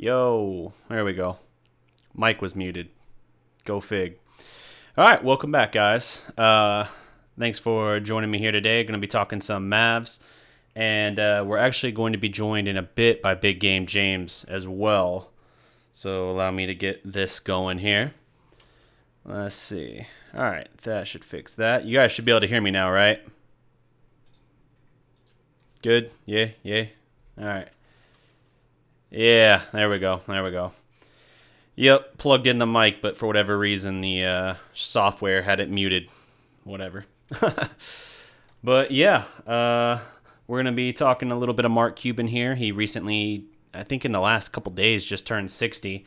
Yo, there we go. Mic was muted. Go fig. All right, welcome back, guys. Thanks for joining me here today. Going to be talking some Mavs, and we're actually going to be joined in a bit by Big Game James as well. So allow me to get this going here. Let's see. All right, that should fix that. You guys should be able to hear me now, right? Good? Yeah? All right. Yeah, there we go. Yep, plugged in the mic, but for whatever reason, the software had it muted. Whatever. But yeah, we're going to be talking a little bit of Mark Cuban here. He recently, I think in the last couple days, just turned 60.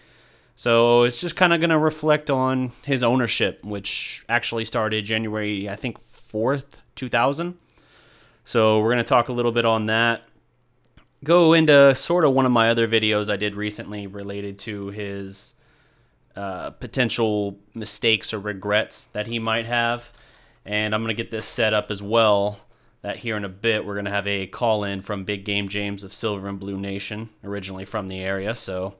So it's just kind of going to reflect on his ownership, which actually started January, I think, 4th, 2000. So we're going to talk a little bit on that. Go into sort of one of my other videos I did recently related to his potential mistakes or regrets that he might have. And I'm going to get this set up as well, that here in a bit we're going to have a call-in from Big Game James of Silver and Blue Nation, originally from the area. So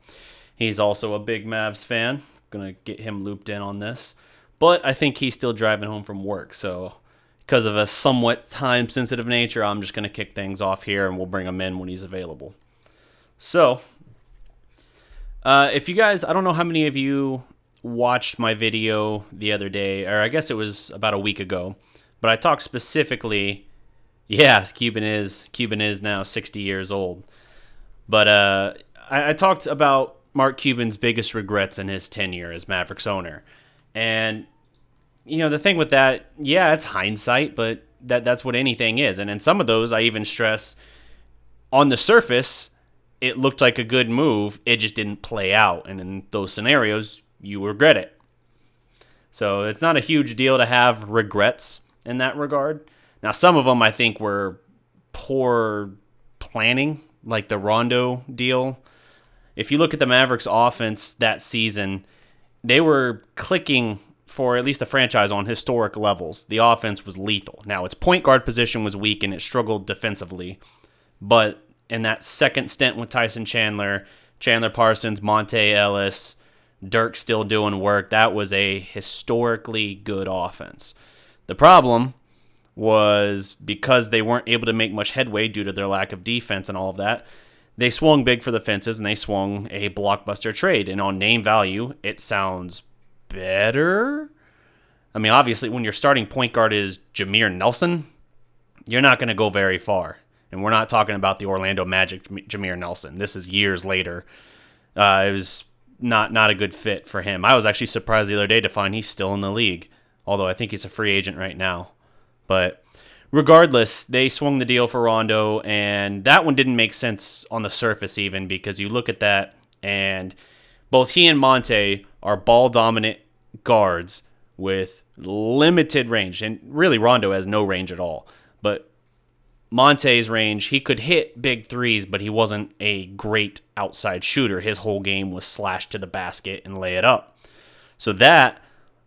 he's also a big Mavs fan. Going to get him looped in on this. But I think he's still driving home from work, so because of a somewhat time-sensitive nature, I'm just going to kick things off here, and we'll bring him in when he's available. So, if you guys, I don't know how many of you watched my video the other day, or I guess it was about a week ago, but I talked specifically, Cuban is now 60 years old. But I talked about Mark Cuban's biggest regrets in his tenure as Mavericks owner. And you know, the thing with that, it's hindsight, but that's what anything is. And in some of those, I even stress, on the surface, it looked like a good move. It just didn't play out. And in those scenarios, you regret it. So it's not a huge deal to have regrets in that regard. Now, some of them I think were poor planning, like the Rondo deal. If you look at the Mavericks offense that season, they were clicking for at least the franchise on historic levels. The offense was lethal. Now, its point guard position was weak and it struggled defensively. But in that second stint with Tyson Chandler Parsons, Monte Ellis, Dirk still doing work, that was a historically good offense. The problem was because they weren't able to make much headway due to their lack of defense and all of that, they swung big for the fences and they swung a blockbuster trade. And on name value, it sounds better. I mean, obviously, when your starting point guard is Jameer Nelson, you're not going to go very far. And we're not talking about the Orlando Magic Jameer Nelson. This is years later. It was not a good fit for him. I was actually surprised the other day to find he's still in the league, although I think he's a free agent right now. But regardless, they swung the deal for Rondo, and that one didn't make sense on the surface even, because you look at that, and both he and Monte are ball-dominant guards with limited range. And really, Rondo has no range at all. But Monte's range, he could hit big threes, but he wasn't a great outside shooter. His whole game was slash to the basket and lay it up. So that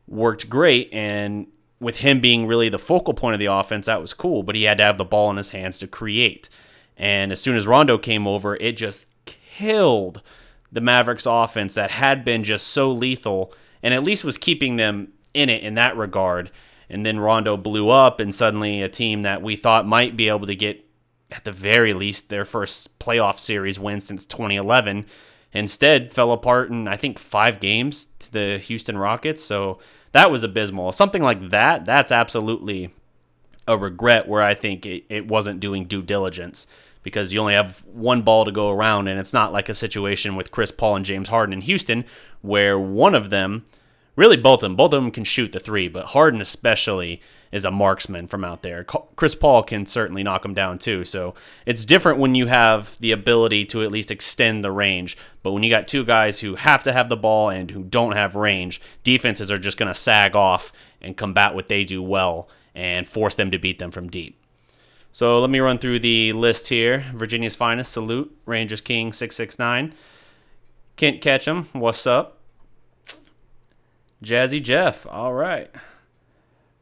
worked great, and with him being really the focal point of the offense, that was cool. But he had to have the ball in his hands to create. And as soon as Rondo came over, it just killed the Mavericks offense that had been just so lethal and at least was keeping them in it in that regard. And then Rondo blew up, and suddenly a team that we thought might be able to get, at the very least, their first playoff series win since 2011, instead fell apart in, I think, 5 games to the Houston Rockets. So that was abysmal. Something like that, that's absolutely a regret where I think it wasn't doing due diligence, because you only have one ball to go around, and it's not like a situation with Chris Paul and James Harden in Houston where one of them, really both of them can shoot the three, but Harden especially is a marksman from out there. Chris Paul can certainly knock him down too, so it's different when you have the ability to at least extend the range, but when you got two guys who have to have the ball and who don't have range, defenses are just going to sag off and combat what they do well and force them to beat them from deep. So let me run through the list here. Virginia's finest, salute. Rangers King 669. Kent Ketchum, what's up? Jazzy Jeff, all right.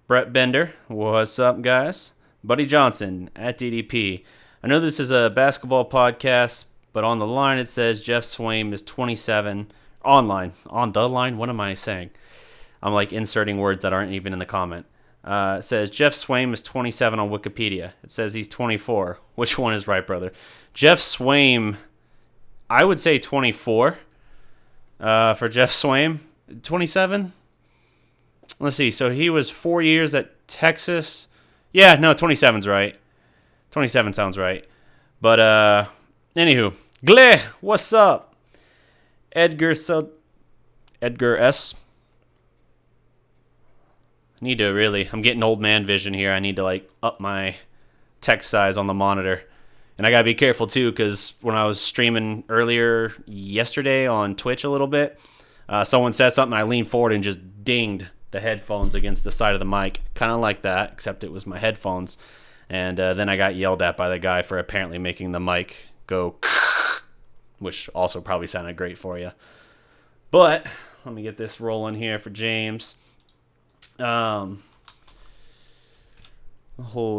Brett Bender, what's up, guys? Buddy Johnson at DDP. I know this is a basketball podcast, but on the line it says Jeff Swaim is 27. Online. On the line? What am I saying? I'm like inserting words that aren't even in the comment. It says Jeff Swaim is 27 on Wikipedia. It says he's 24. Which one is right, brother? Jeff Swaim, I would say 24 for Jeff Swaim. 27? Let's see. So he was 4 years at Texas. Yeah, no, 27's right. 27 sounds right. But, anywho. Gle, what's up? Edgar S. I'm getting old man vision here. I need to, like, up my text size on the monitor. And I got to be careful, too, because when I was streaming earlier yesterday on Twitch a little bit, someone said something, I leaned forward and just dinged the headphones against the side of the mic. Kind of like that, except it was my headphones. And then I got yelled at by the guy for apparently making the mic go which also probably sounded great for you. But let me get this rolling here for James. Hold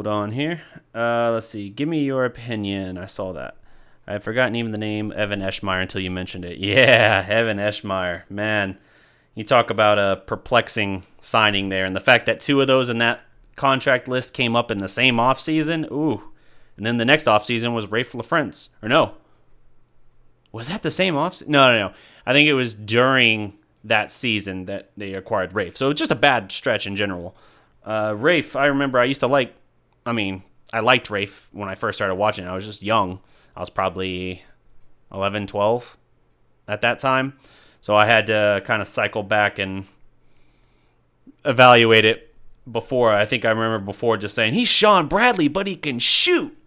on here. Let's see. Give me your opinion. I saw that. I had forgotten even the name Evan Eschmeyer until you mentioned it. Yeah, Evan Eschmeyer. Man, you talk about a perplexing signing there. And the fact that two of those in that contract list came up in the same offseason. Ooh. And then the next offseason was Rafe LaFrentz. Or no. Was that the same offseason? No. I think it was during that season that they acquired Rafe. So it's just a bad stretch in general. Rafe, I remember I liked Rafe when I first started watching. I was just young. I was probably 11, 12 at that time. So I had to kind of cycle back and evaluate it before. I think I remember before just saying, he's Sean Bradley, but he can shoot.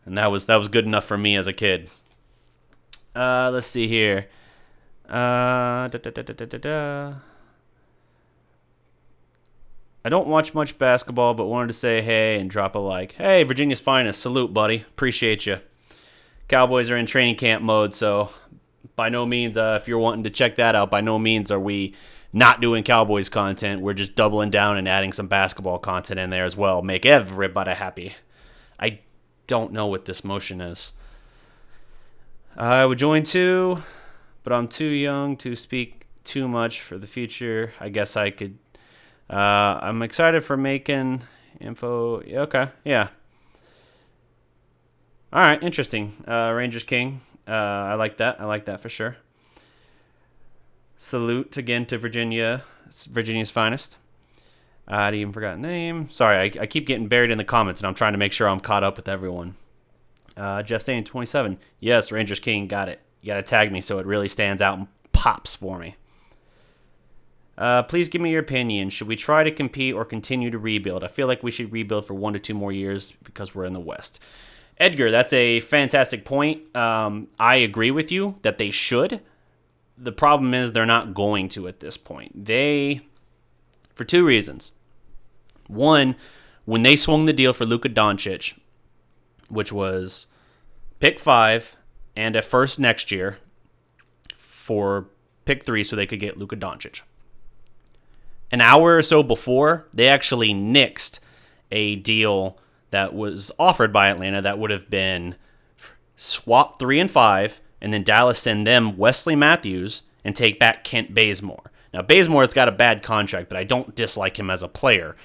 And that was good enough for me as a kid. Let's see here. I don't watch much basketball, but wanted to say hey and drop a like. Hey, Virginia's finest. Salute, buddy. Appreciate you. Cowboys are in training camp mode, so by no means, if you're wanting to check that out, by no means are we not doing Cowboys content. We're just doubling down and adding some basketball content in there as well. Make everybody happy. I don't know what this motion is. I would join too, but I'm too young to speak too much for the future. I guess I could. I'm excited for making info. Okay, yeah. All right, interesting. Rangers King. I like that. I like that for sure. Salute again to Virginia. It's Virginia's finest. I'd even forgot name. Sorry, I keep getting buried in the comments, and I'm trying to make sure I'm caught up with everyone. Jeff saying 27. Yes, Rangers King, got it. You got to tag me so it really stands out and pops for me. Please give me your opinion. Should we try to compete or continue to rebuild? I feel like we should rebuild for 1 to 2 more years because we're in the West. Edgar, that's a fantastic point. I agree with you that they should. The problem is they're not going to at this point. For 2 reasons. One, when they swung the deal for Luka Doncic, which was pick 5 and a first next year for pick 3 so they could get Luka Doncic. An hour or so before, they actually nixed a deal that was offered by Atlanta that would have been swap 3 and 5, and then Dallas send them Wesley Matthews and take back Kent Bazemore. Now, Bazemore's got a bad contract, but I don't dislike him as a player.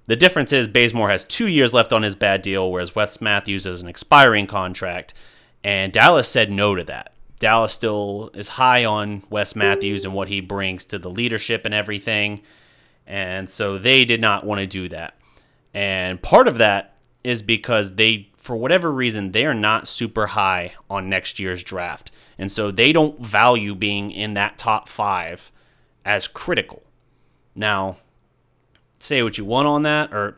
The difference is Bazemore has 2 years left on his bad deal, whereas Wes Matthews is an expiring contract, and Dallas said no to that. Dallas still is high on Wes Matthews and what he brings to the leadership and everything, and so they did not want to do that. And part of that is because they, for whatever reason, they are not super high on next year's draft, and so they don't value being in that top 5 as critical. Now, say what you want on that, or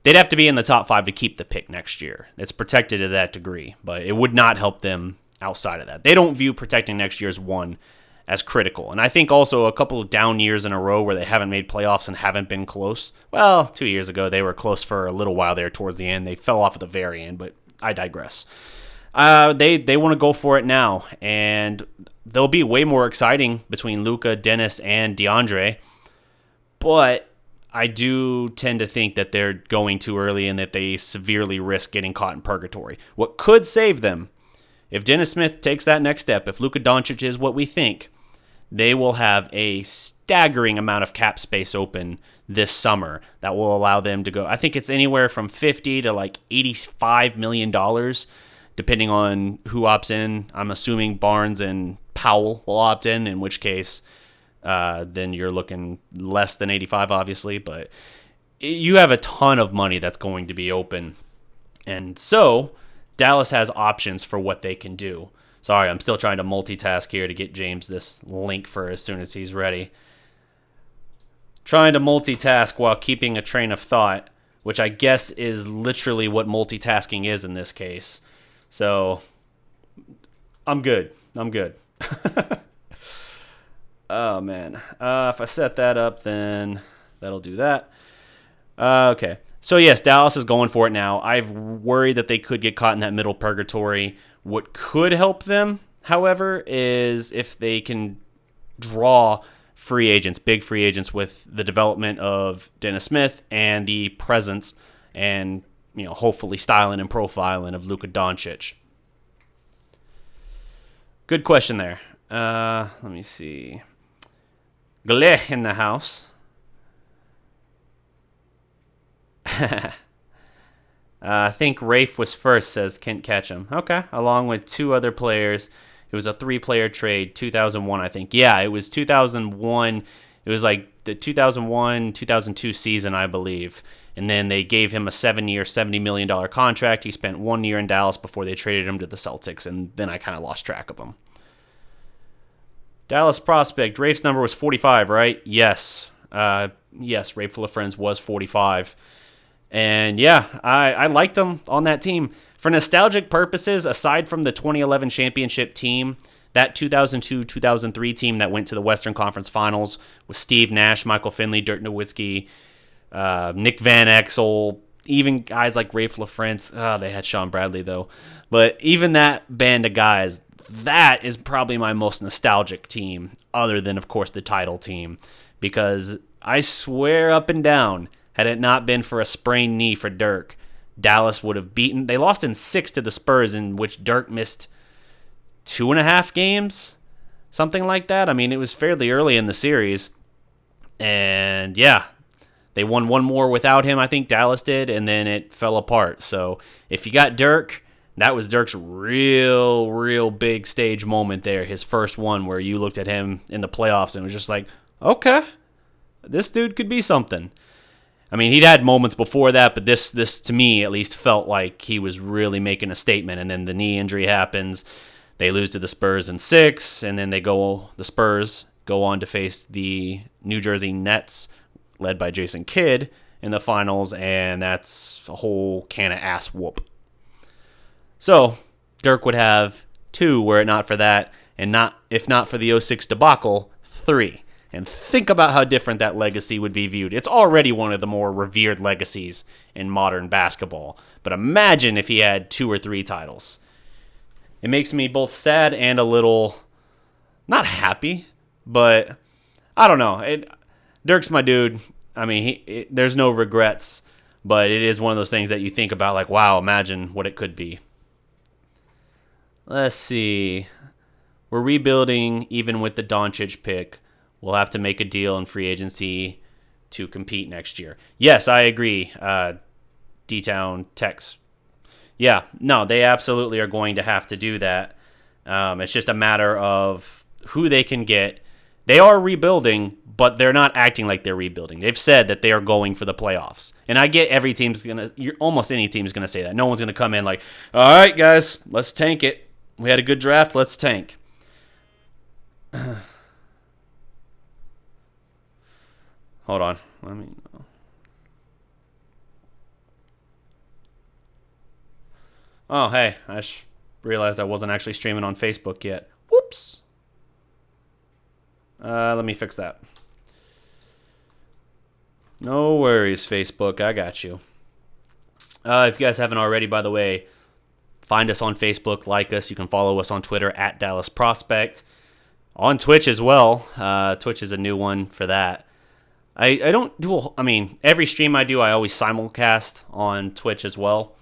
they'd have to be in the top 5 to keep the pick next year. It's protected to that degree, but it would not help them outside of that. They don't view protecting next year's 1 as critical. And I think also a couple of down years in a row where they haven't made playoffs and haven't been close. Well, 2 years ago, they were close for a little while there towards the end. They fell off at the very end, but I digress. They want to go for it now, and they'll be way more exciting between Luka, Dennis, and DeAndre, but I do tend to think that they're going too early and that they severely risk getting caught in purgatory. What could save them if Dennis Smith takes that next step, if Luka Doncic is what we think, they will have a staggering amount of cap space open this summer that will allow them to go. I think it's anywhere from $50 to like $85 million, depending on who opts in. I'm assuming Barnes and Powell will opt in which case then you're looking less than 85, obviously. But you have a ton of money that's going to be open. And so Dallas has options for what they can do. Sorry, I'm still trying to multitask here to get James this link for as soon as he's ready. Trying to multitask while keeping a train of thought, which I guess is literally what multitasking is in this case. So, I'm good. Oh, man. If I set that up, then that'll do that. Okay. So, yes, Dallas is going for it now. I've worried that they could get caught in that middle purgatory. What could help them, however, is if they can draw free agents, big free agents, with the development of Dennis Smith and the presence and, hopefully styling and profiling of Luka Doncic. Good question there. Let me see. Galeh in the house. I think Rafe was first, says Kent Ketchum. Okay, along with two other players. It was a 3-player trade, 2001, I think. Yeah, it was 2001. It was like the 2001-2002 season, I believe. And then they gave him a 7-year, $70 million contract. He spent 1 year in Dallas before they traded him to the Celtics, and then I kind of lost track of him. Dallas prospect, Rafe's number was 45, right? Yes. Yes, Rafe Full of Friends was 45. And yeah, I liked him on that team. For nostalgic purposes, aside from the 2011 championship team, that 2002-2003 team that went to the Western Conference Finals with Steve Nash, Michael Finley, Dirk Nowitzki, Nick Van Exel, even guys like Rafe LaFrance. They had Sean Bradley, though. But even that band of guys, that is probably my most nostalgic team, other than, of course, the title team. Because I swear up and down, had it not been for a sprained knee for Dirk, Dallas would have beaten. They lost in 6 to the Spurs, in which Dirk missed 2.5 games, something like that. I mean, it was fairly early in the series. And yeah, they won one more without him, I think Dallas did, and then it fell apart. So if you got Dirk, that was Dirk's real big stage moment there, his first one where you looked at him in the playoffs and was just like, okay, this dude could be something. I mean, he'd had moments before that, but this to me at least felt like he was really making a statement. And then the knee injury happens. They lose to the Spurs in 6, and then the Spurs go on to face the New Jersey Nets, led by Jason Kidd, in the finals, and that's a whole can of ass whoop. So Dirk would have 2 were it not for that, and if not for the 06 debacle, 3. And think about how different that legacy would be viewed. It's already one of the more revered legacies in modern basketball. But imagine if he had 2 or 3 titles. It makes me both sad and a little, not happy, but I don't know. Dirk's my dude. I mean, there's no regrets, but it is one of those things that you think about like, wow, imagine what it could be. Let's see. We're rebuilding even with the Doncic pick. We'll have to make a deal in free agency to compete next year. Yes, I agree. D-Town Tex. Yeah, no, they absolutely are going to have to do that. It's just a matter of who they can get. They are rebuilding, but they're not acting like they're rebuilding. They've said that they are going for the playoffs. And I get every team's almost any team's going to say that. No one's going to come in like, all right, guys, let's tank it. We had a good draft, let's tank. Hold on. Oh, hey. I just realized I wasn't actually streaming on Facebook yet. Whoops. Let me fix that. No worries, Facebook. I got you. If you guys haven't already, by the way, find us on Facebook, like us. You can follow us on Twitter at Dallas Prospect. On Twitch as well. Twitch is a new one for that. I don't do, every stream I do, I always simulcast on Twitch as well.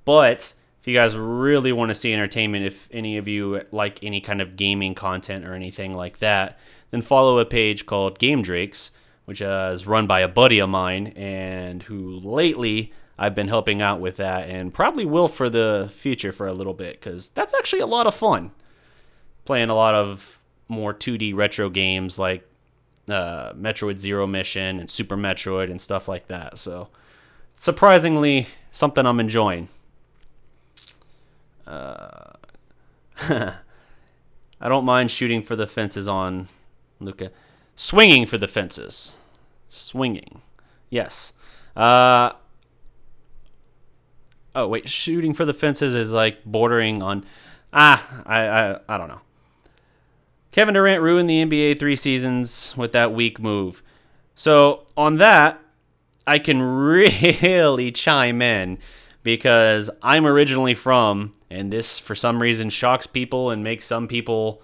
But if you guys really want to see entertainment, if any of you like any kind of gaming content or anything like that, then follow a page called Game Drakes, which is run by a buddy of mine, and who lately I've been helping out with that, and probably will for the future for a little bit, because that's actually a lot of fun. Playing a lot of more 2D retro games like Metroid Zero Mission and Super Metroid and stuff like that. So, surprisingly, something I'm enjoying. I don't mind shooting for the fences on Luca. Swinging for the fences. Swinging. Yes. Oh, wait. Shooting for the fences is like bordering on... I don't know. Kevin Durant ruined the NBA 3 seasons with that weak move. So, on that, I can really chime in because I'm originally from, and this for some reason shocks people and makes some people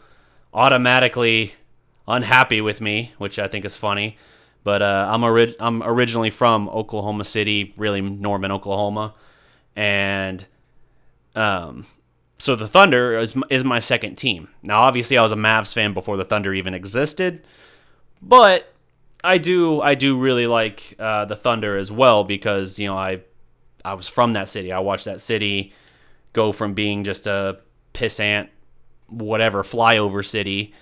automatically unhappy with me, which I think is funny. But I'm originally from Oklahoma City, really Norman, Oklahoma. And so the Thunder is my second team. Now, obviously, I was a Mavs fan before the Thunder even existed, but I do really like the Thunder as well because I was from that city. I watched that city go from being just a pissant, whatever flyover city,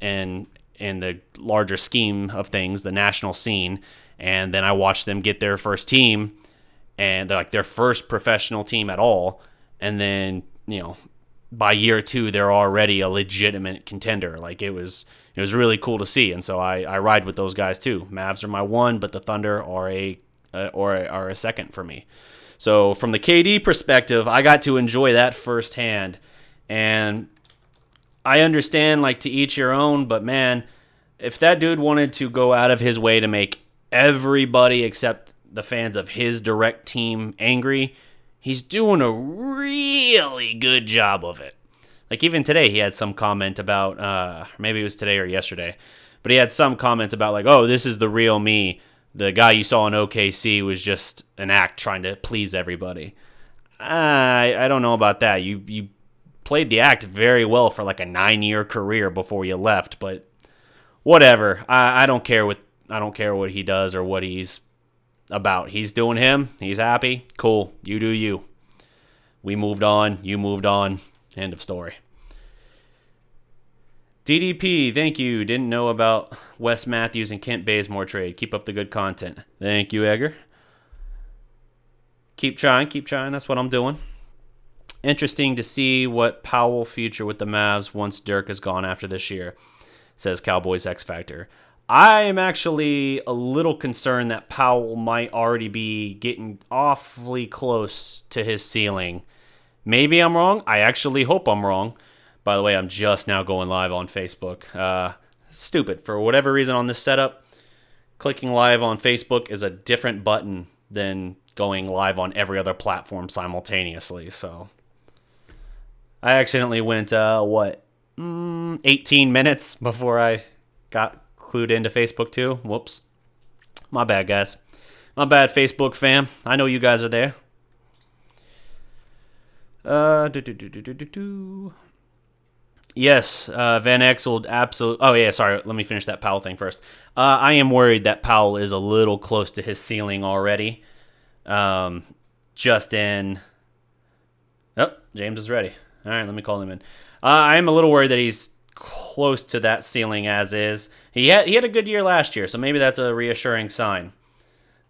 and in the larger scheme of things, the national scene, and then I watched them get their first team, and they're like their first professional team at all, and then by year 2 they're already a legitimate contender. Like it was really cool to see, and so I ride with those guys too. Mavs are my one, but the Thunder are a second for me. So from the KD perspective, I got to enjoy that firsthand, and I understand like to each your own, but man, if that dude wanted to go out of his way to make everybody except the fans of his direct team angry, he's doing a really good job of it. Like even today, he had some comment about, maybe it was today or yesterday, but he had some comment about like, oh, this is the real me. The guy you saw in OKC was just an act trying to please everybody. I don't know about that. You played the act very well for like a 9-year career before you left, but whatever. I don't care what he does or what he's about. He's doing him. He's happy. Cool. You do you. We moved on. You moved on. End of story. DDP, thank you. Didn't know about Wes Matthews and Kent Bazemore trade. Keep up the good content. Thank you, Edgar. Keep trying. That's what I'm doing. Interesting to see what Powell future with the Mavs once Dirk is gone after this year, says Cowboys X Factor. I am actually a little concerned that Powell might already be getting awfully close to his ceiling. Maybe I'm wrong. I actually hope I'm wrong. By the way, I'm just now going live on Facebook. Stupid. For whatever reason on this setup, clicking live on Facebook is a different button than going live on every other platform simultaneously. So I accidentally went, 18 minutes before I got clued into Facebook too. Whoops. My bad, guys. My bad, Facebook fam. I know you guys are there. Yes, Van Exel absolutely... Oh, yeah, sorry. Let me finish that Powell thing first. I am worried that Powell is a little close to his ceiling already. Just in... Oh, James is ready. All right, let me call him in. I am a little worried that he's close to that ceiling as is. He had a good year last year, so maybe that's a reassuring sign.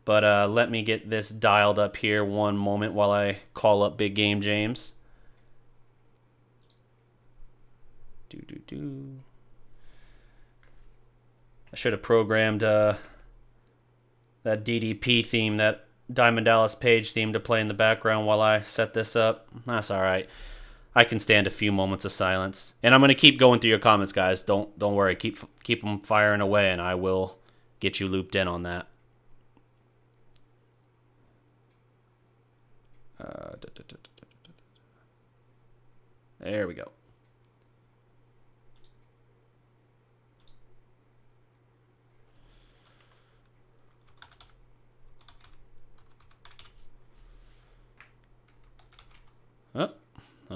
But let me get this dialed up here one moment while I call up Big Game James. I should have programmed that DDP theme, that Diamond Dallas Page theme to play in the background while I set this up. That's all right. I can stand a few moments of silence. And I'm going to keep going through your comments, guys. Don't worry. Keep them firing away, and I will get you looped in on that. There we go. Oh,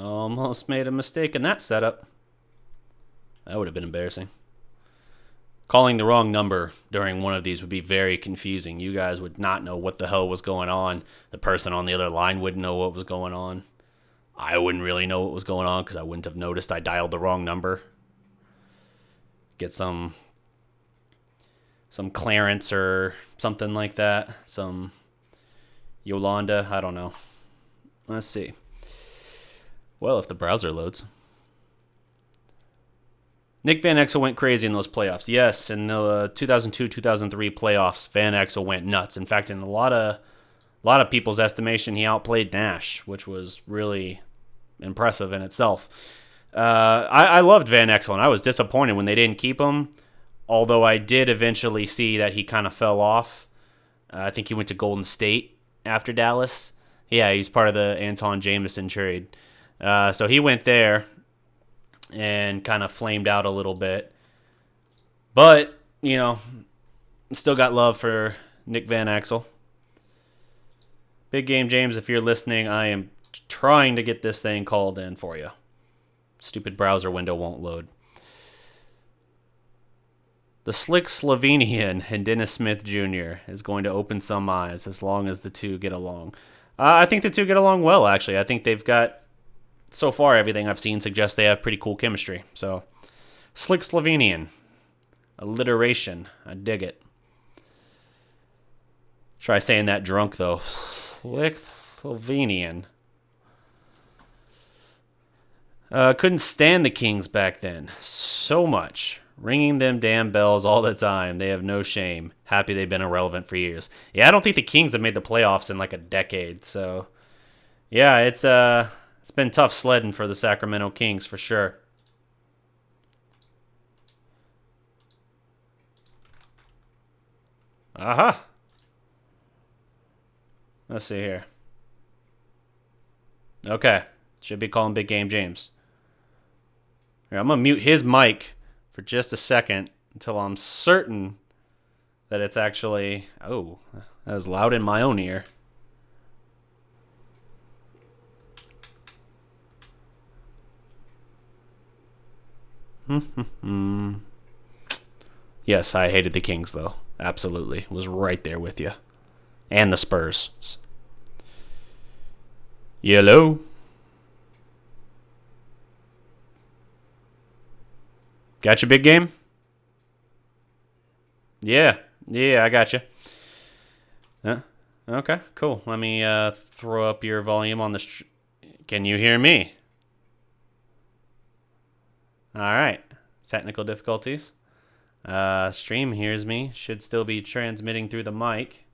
Almost made a mistake in that setup. That would have been embarrassing. Calling the wrong number during one of these would be very confusing. You guys would not know what the hell was going on. The person on the other line wouldn't know what was going on. I wouldn't really know what was going on because I wouldn't have noticed I dialed the wrong number. Get some Clarence or something like that. Some Yolanda. I don't know. Let's see. Well, if the browser loads. Nick Van Exel went crazy in those playoffs. Yes, in the 2002-2003 playoffs, Van Exel went nuts. In fact, in a lot of people's estimation, he outplayed Nash, which was really impressive in itself. I loved Van Exel, and I was disappointed when they didn't keep him, although I did eventually see that he kind of fell off. I think he went to Golden State after Dallas. Yeah, he's part of the Anton Jameson trade. So he went there and kind of flamed out a little bit. But, still got love for Nick Van Exel. Big Game James, if you're listening, I am trying to get this thing called in for you. Stupid browser window won't load. The slick Slovenian and Dennis Smith Jr. is going to open some eyes as long as the two get along. I think the two get along well, actually. I think they've got, so far, everything I've seen suggests they have pretty cool chemistry. So, slick Slovenian. Alliteration. I dig it. Try saying that drunk, though. Slick Slovenian. Couldn't stand the Kings back then. So much. Ringing them damn bells all the time. They have no shame. Happy they've been irrelevant for years. Yeah, I don't think the Kings have made the playoffs in like a decade. So, yeah, it's been tough sledding for the Sacramento Kings for sure. Aha. Let's see here. Okay. Should be calling Big Game James. Here, I'm going to mute his mic for just a second until I'm certain that it's actually... Oh, that was loud in my own ear. Yes, I hated the Kings, though. Absolutely. Was right there with you. And the Spurs. Hello? Got your big game? Yeah, I got you. Okay, cool. Let me throw up your volume on the... Can you hear me? All right. Technical difficulties. Stream hears me. Should still be transmitting through the mic.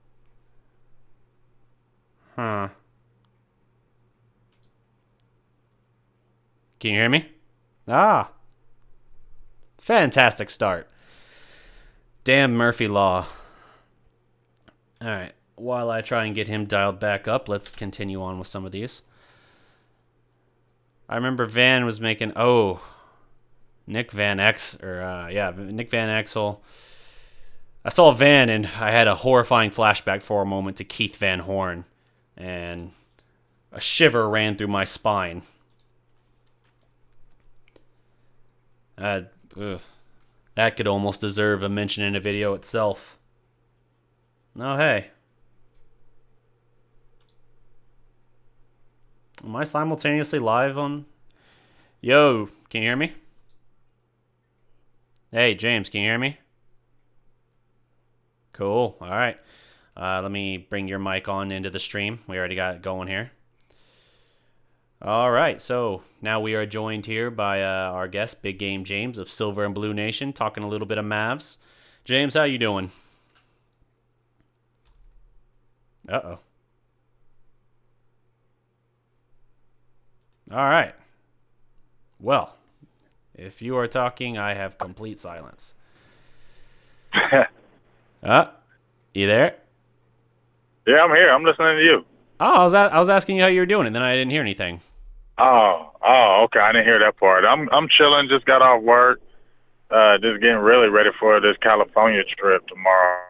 Huh. Can you hear me? Ah. Fantastic start. Damn Murphy Law. All right. While I try and get him dialed back up, let's continue on with some of these. I remember Van was making... Oh... Nick Van Exel. I saw Van and I had a horrifying flashback for a moment to Keith Van Horn, and a shiver ran through my spine. That could almost deserve a mention in a video itself. Oh, hey. Am I simultaneously live on... Yo, can you hear me? Hey, James, can you hear me? Cool. All right. Let me bring your mic on into the stream. We already got it going here. All right. So now we are joined here by our guest, Big Game James of Silver and Blue Nation, talking a little bit of Mavs. James, how you doing? Uh-oh. All right. Well... If you are talking, I have complete silence. You there? Yeah, I'm here. I'm listening to you. Oh, I was asking you how you were doing, and then I didn't hear anything. Oh, okay. I didn't hear that part. I'm chilling. Just got off work. Just getting really ready for this California trip tomorrow.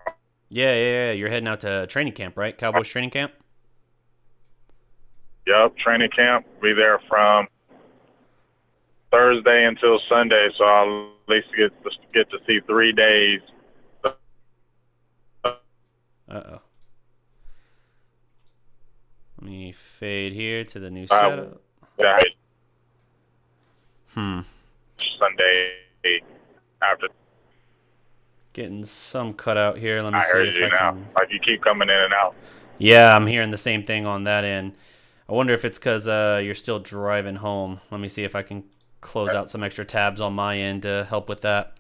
Yeah. You're heading out to training camp, right? Cowboys training camp? Yep, training camp. Be there from Thursday until Sunday, so I'll at least get to see 3 days. Uh-oh. Let me fade here to the new setup. Sunday after. Getting some cutout here. Let me I see heard if you I now. can. Like you keep coming in and out. Yeah, I'm hearing the same thing on that end. I wonder if it's because you're still driving home. Let me see if I can close out some extra tabs on my end to help with that.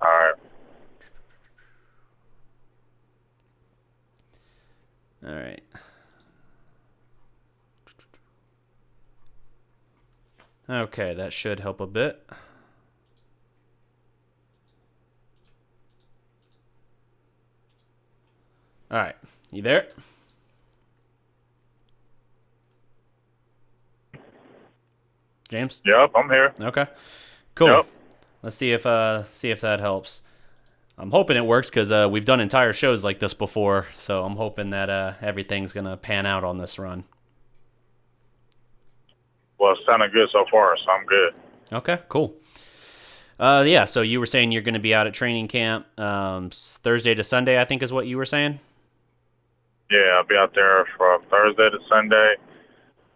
All right. All right. Okay, that should help a bit. All right, you there? James? Yep, I'm here. Okay, cool. Yep. Let's see if that helps. I'm hoping it works because we've done entire shows like this before, so I'm hoping that everything's gonna pan out on this run. Well, it's sounding good so far, so I'm good. Okay, cool. Yeah, so you were saying you're going to be out at training camp Thursday to Sunday, I think is what you were saying? Yeah, I'll be out there from Thursday to Sunday.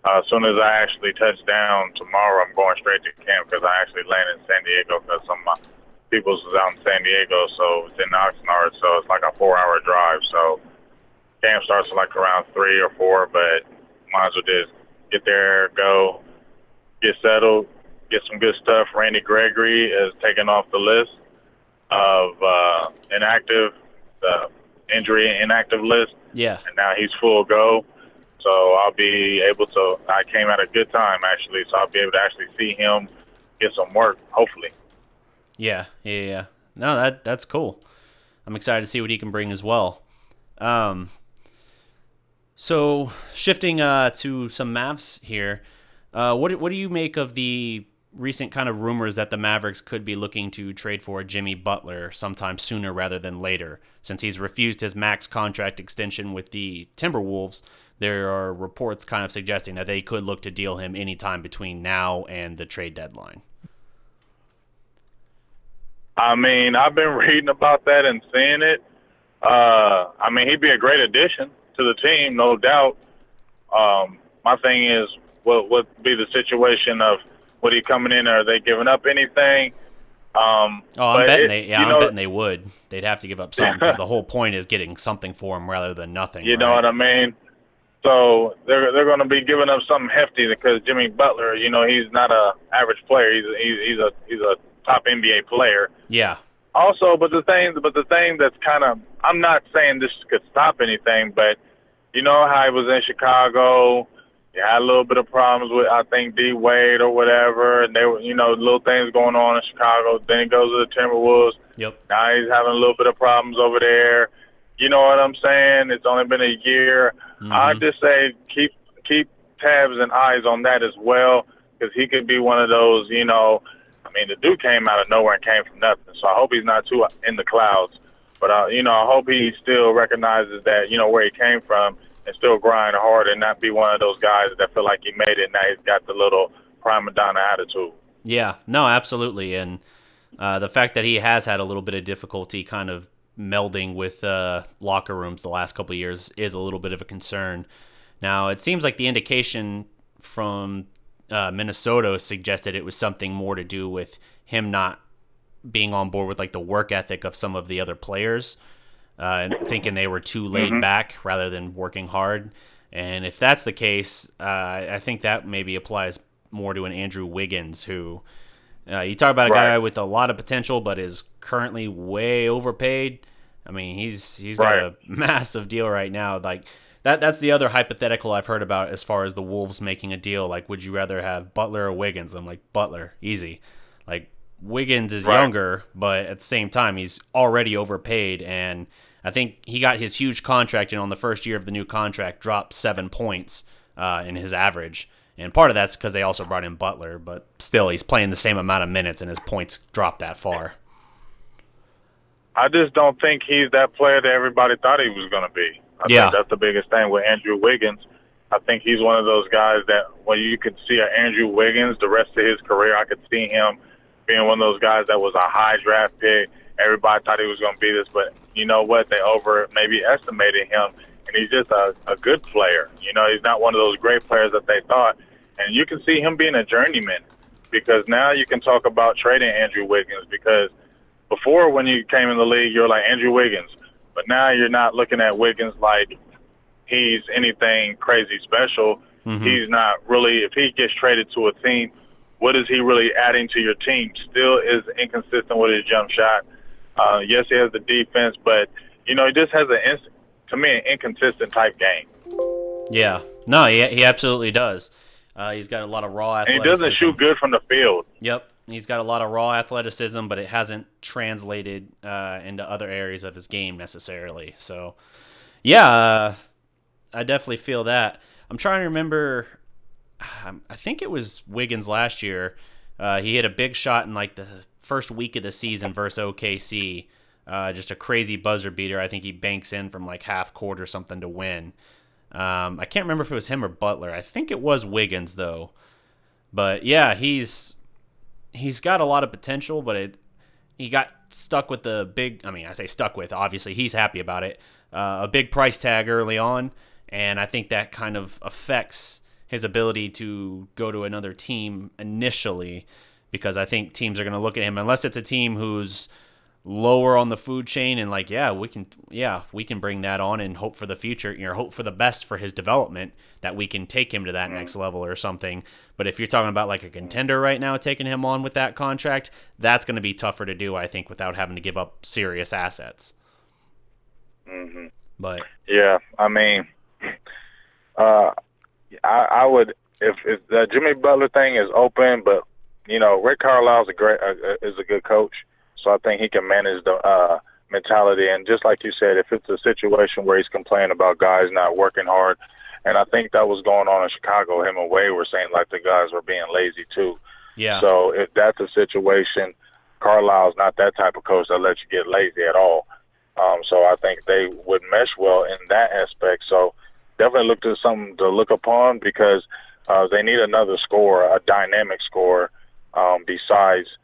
As soon as I actually touch down tomorrow, I'm going straight to camp because I actually landed in San Diego because some of my people's was out in San Diego, so it's in Oxnard, so it's like a 4-hour drive. So camp starts at like around 3 or 4, but might as well just get there, go, get settled, get some good stuff. Randy Gregory is taken off the list of the injury inactive list. Yeah. And now he's full go. So I'll be able to, I came at a good time actually, so I'll be able to actually see him get some work, hopefully. Yeah. No, that's cool. I'm excited to see what he can bring as well. So shifting to some Mavs here, what do you make of the recent kind of rumors that the Mavericks could be looking to trade for Jimmy Butler sometime sooner rather than later? Since he's refused his max contract extension with the Timberwolves, there are reports kind of suggesting that they could look to deal him anytime between now and the trade deadline. I mean, I've been reading about that and seeing it. I mean, he'd be a great addition to the team, no doubt. My thing is, what would be the situation of would he coming in? Are they giving up anything? I'm betting they would. They'd have to give up something because the whole point is getting something for him rather than nothing. You know what I mean? So they're going to be giving up something hefty because Jimmy Butler, you know, he's not a average player. He's a top NBA player. Yeah. Also, but the thing that's kind of, I'm not saying this could stop anything, but you know how he was in Chicago. He had a little bit of problems with, I think, D Wade or whatever, and they were, you know, little things going on in Chicago. Then he goes to the Timberwolves. Yep. Now he's having a little bit of problems over there. You know what I'm saying? It's only been a year. Mm-hmm. I just say keep tabs and eyes on that as well, because he could be one of those, you know. I mean, the dude came out of nowhere and came from nothing, so I hope he's not too in the clouds. But, you know, I hope he still recognizes that, you know, where he came from and still grind hard and not be one of those guys that feel like he made it and now he's got the little prima donna attitude. Yeah, no, absolutely. And the fact that he has had a little bit of difficulty kind of melding with locker rooms the last couple of years is a little bit of a concern. Now, it seems like the indication from Minnesota suggested it was something more to do with him not being on board with like the work ethic of some of the other players, and thinking they were too laid back rather than working hard. And if that's the case, I think that maybe applies more to an Andrew Wiggins, who you talk about a guy with a lot of potential but is currently way overpaid. I mean, he's got a massive deal right now. Like that's the other hypothetical I've heard about as far as the Wolves making a deal. Like, would you rather have Butler or Wiggins? I'm like, Butler, easy. Like, Wiggins is younger, but at the same time, he's already overpaid. And I think he got his huge contract, and on the first year of the new contract, dropped 7 points in his average. And part of that's because they also brought in Butler, but still, he's playing the same amount of minutes, and his points dropped that far. I just don't think he's that player that everybody thought he was going to be. I think that's the biggest thing with Andrew Wiggins. I think he's one of those guys that when you could see an Andrew Wiggins the rest of his career, I could see him being one of those guys that was a high draft pick. Everybody thought he was going to be this, but you know what? They maybe estimated him, and he's just a good player. You know, he's not one of those great players that they thought. And you can see him being a journeyman because now you can talk about trading Andrew Wiggins because before when you came in the league, you're like Andrew Wiggins. But now you're not looking at Wiggins like he's anything crazy special. Mm-hmm. He's not really, if he gets traded to a team, what is he really adding to your team? Still is inconsistent with his jump shot. Yes, he has the defense, but, you know, he just has, to me, an inconsistent type game. Yeah. No, he absolutely does. He's got a lot of raw athleticism. And he doesn't shoot good from the field. Yep. He's got a lot of raw athleticism, but it hasn't translated into other areas of his game necessarily. So, yeah, I definitely feel that. I'm trying to remember. I think it was Wiggins last year. He hit a big shot in like the first week of the season versus OKC. Just a crazy buzzer beater. I think he banks in from like half court or something to win. I can't remember if it was him or Butler. I think it was Wiggins though. But yeah, he's got a lot of potential, but he got stuck with the big. I mean, I say stuck with. Obviously, he's happy about it. A big price tag early on, and I think that kind of affects his ability to go to another team initially, because I think teams are going to look at him unless it's a team who's lower on the food chain and like, we can bring that on and hope for the future, hope for the best for his development, that we can take him to that next level or something. But if you're talking about like a contender right now, taking him on with that contract, that's going to be tougher to do, I think, without having to give up serious assets. Mm-hmm. But yeah, I mean, I would, if the Jimmy Butler thing is open, but Rick Carlisle's is a good coach. So I think he can manage the mentality. And just like you said, if it's a situation where he's complaining about guys not working hard, and I think that was going on in Chicago, him and Wade were saying like the guys were being lazy too. Yeah. So if that's a situation, Carlisle's not that type of coach that lets you get lazy at all. So I think they would mesh well in that aspect. So definitely look to something to look upon because they need another scorer, a dynamic scorer, besides –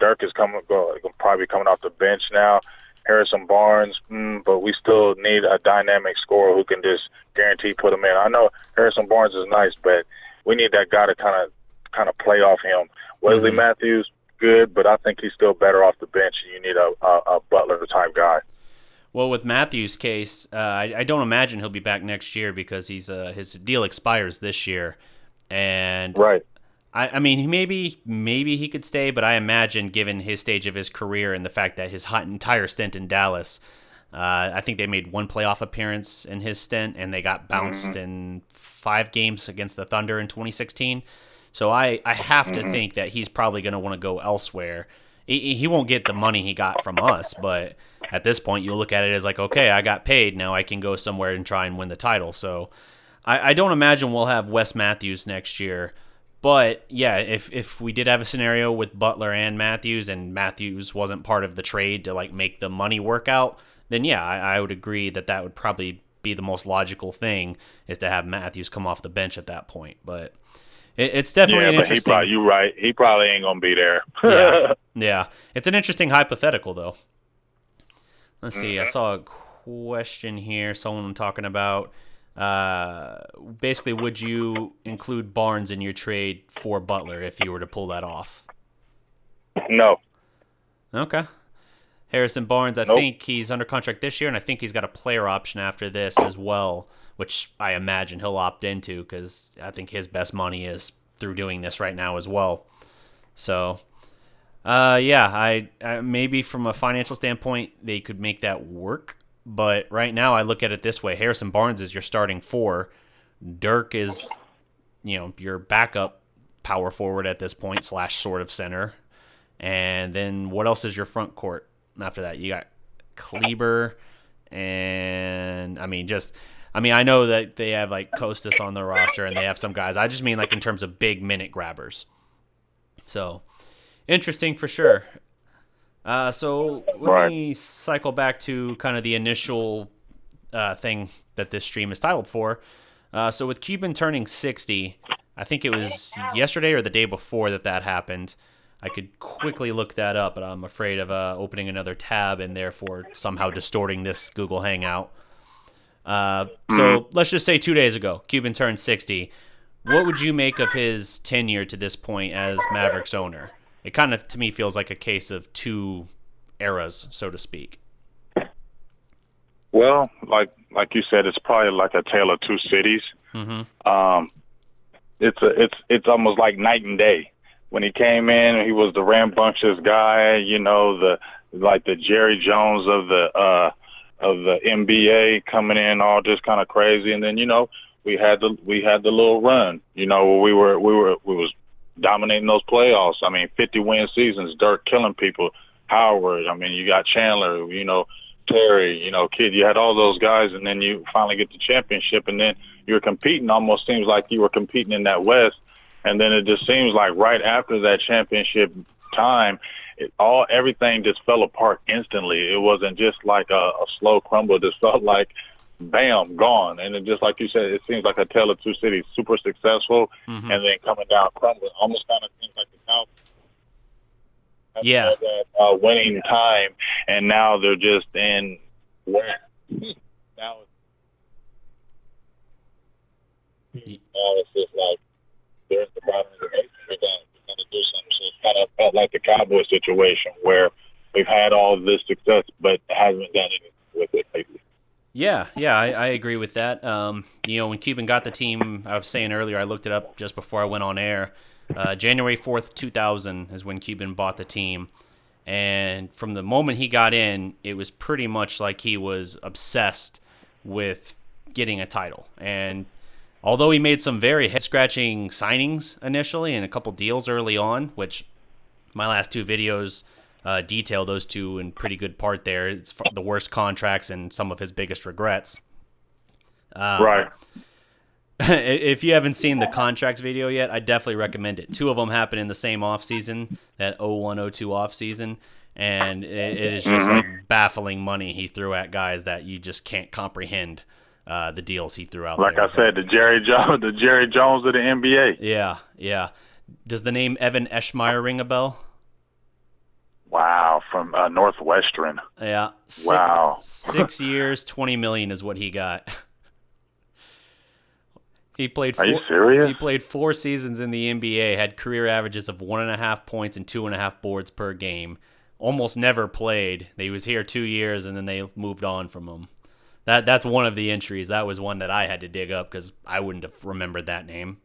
Dirk is probably coming off the bench now. Harrison Barnes, but we still need a dynamic scorer who can just guarantee put him in. I know Harrison Barnes is nice, but we need that guy to kind of play off him. Wesley Matthews, good, but I think he's still better off the bench. You need a Butler type guy. Well, with Matthews' case, I don't imagine he'll be back next year because his deal expires this year, and right. I mean, maybe he could stay, but I imagine given his stage of his career and the fact that his entire stint in Dallas, I think they made one playoff appearance in his stint, and they got bounced in 5 games against the Thunder in 2016. So I have to think that he's probably going to want to go elsewhere. He won't get the money he got from us, but at this point, you look at it as like, okay, I got paid, now I can go somewhere and try and win the title. So I don't imagine we'll have Wes Matthews next year. But, yeah, if we did have a scenario with Butler and Matthews wasn't part of the trade to, like, make the money work out, then, yeah, I would agree that would probably be the most logical thing is to have Matthews come off the bench at that point. But it's definitely an interesting... Yeah, but you're right. He probably ain't going to be there. Yeah. It's an interesting hypothetical, though. Let's see. I saw a question here. Someone talking about... basically, would you include Barnes in your trade for Butler if you were to pull that off? No. Okay. Harrison Barnes, I think he's under contract this year, and I think he's got a player option after this as well, which I imagine he'll opt into because I think his best money is through doing this right now as well. So, I maybe from a financial standpoint, they could make that work. But right now, I look at it this way. Harrison Barnes is your starting 4. Dirk is, your backup power forward at this point / sort of center. And then what else is your front court after that? You got Kleber and, I know that they have, like, Kostas on the roster and they have some guys. I just mean, like, in terms of big minute grabbers. So, interesting for sure. So let me cycle back to kind of the initial thing that this stream is titled for. So with Cuban turning 60, I think it was yesterday or the day before that happened. I could quickly look that up, but I'm afraid of opening another tab and therefore somehow distorting this Google Hangout. So let's just say 2 days ago, Cuban turned 60. What would you make of his tenure to this point as Mavericks owner? It kind of, to me, feels like a case of two eras, so to speak. Well, like you said, it's probably like a tale of two cities. Mm-hmm. It's almost like night and day. When he came in, he was the rambunctious guy, you know, the Jerry Jones of the NBA coming in all just kind of crazy, and then we had the little run, where we was dominating those playoffs. I mean, 50-win seasons, Dirk killing people, Howard. I mean, you got Chandler, Terry, Kid. You had all those guys, and then you finally get the championship, and then you're competing. Almost seems like you were competing in that West. And then it just seems like right after that championship time, everything just fell apart instantly. It wasn't just like a slow crumble. It just felt like, bam, gone. And it just like you said, it seems like a tale of two cities. Super successful, and then coming down crumbling. Almost kind of seems like the Cowboys. Yeah. That winning time, and now they're just in where now it's just like they're at the bottom of the nation. We're gonna do something. So it's kind of felt like the Cowboy situation where we've had all of this success, but hasn't done anything with it lately. Yeah, I agree with that. When Cuban got the team, I was saying earlier, I looked it up just before I went on air. January 4th, 2000 is when Cuban bought the team. And from the moment he got in, it was pretty much like he was obsessed with getting a title. And although he made some very head-scratching signings initially and a couple deals early on, which my last two videos detail those two in pretty good part there. It's the worst contracts and some of his biggest regrets. Right. If you haven't seen the contracts video yet, I definitely recommend it. Two of them happen in the same offseason, that 01-02 offseason, and it is just like baffling money he threw at guys that you just can't comprehend the deals he threw out like there. Like I said, the Jerry Jones of the NBA. Yeah. Does the name Evan Eschmeyer ring a bell? Wow, from Northwestern. Yeah. Wow. 6 years, $20 million is what he got. He played. Are you serious? He played 4 seasons in the NBA, had career averages of 1.5 points and 2.5 boards per game. Almost never played. He was here 2 years, and then they moved on from him. That's one of the entries. That was one that I had to dig up because I wouldn't have remembered that name.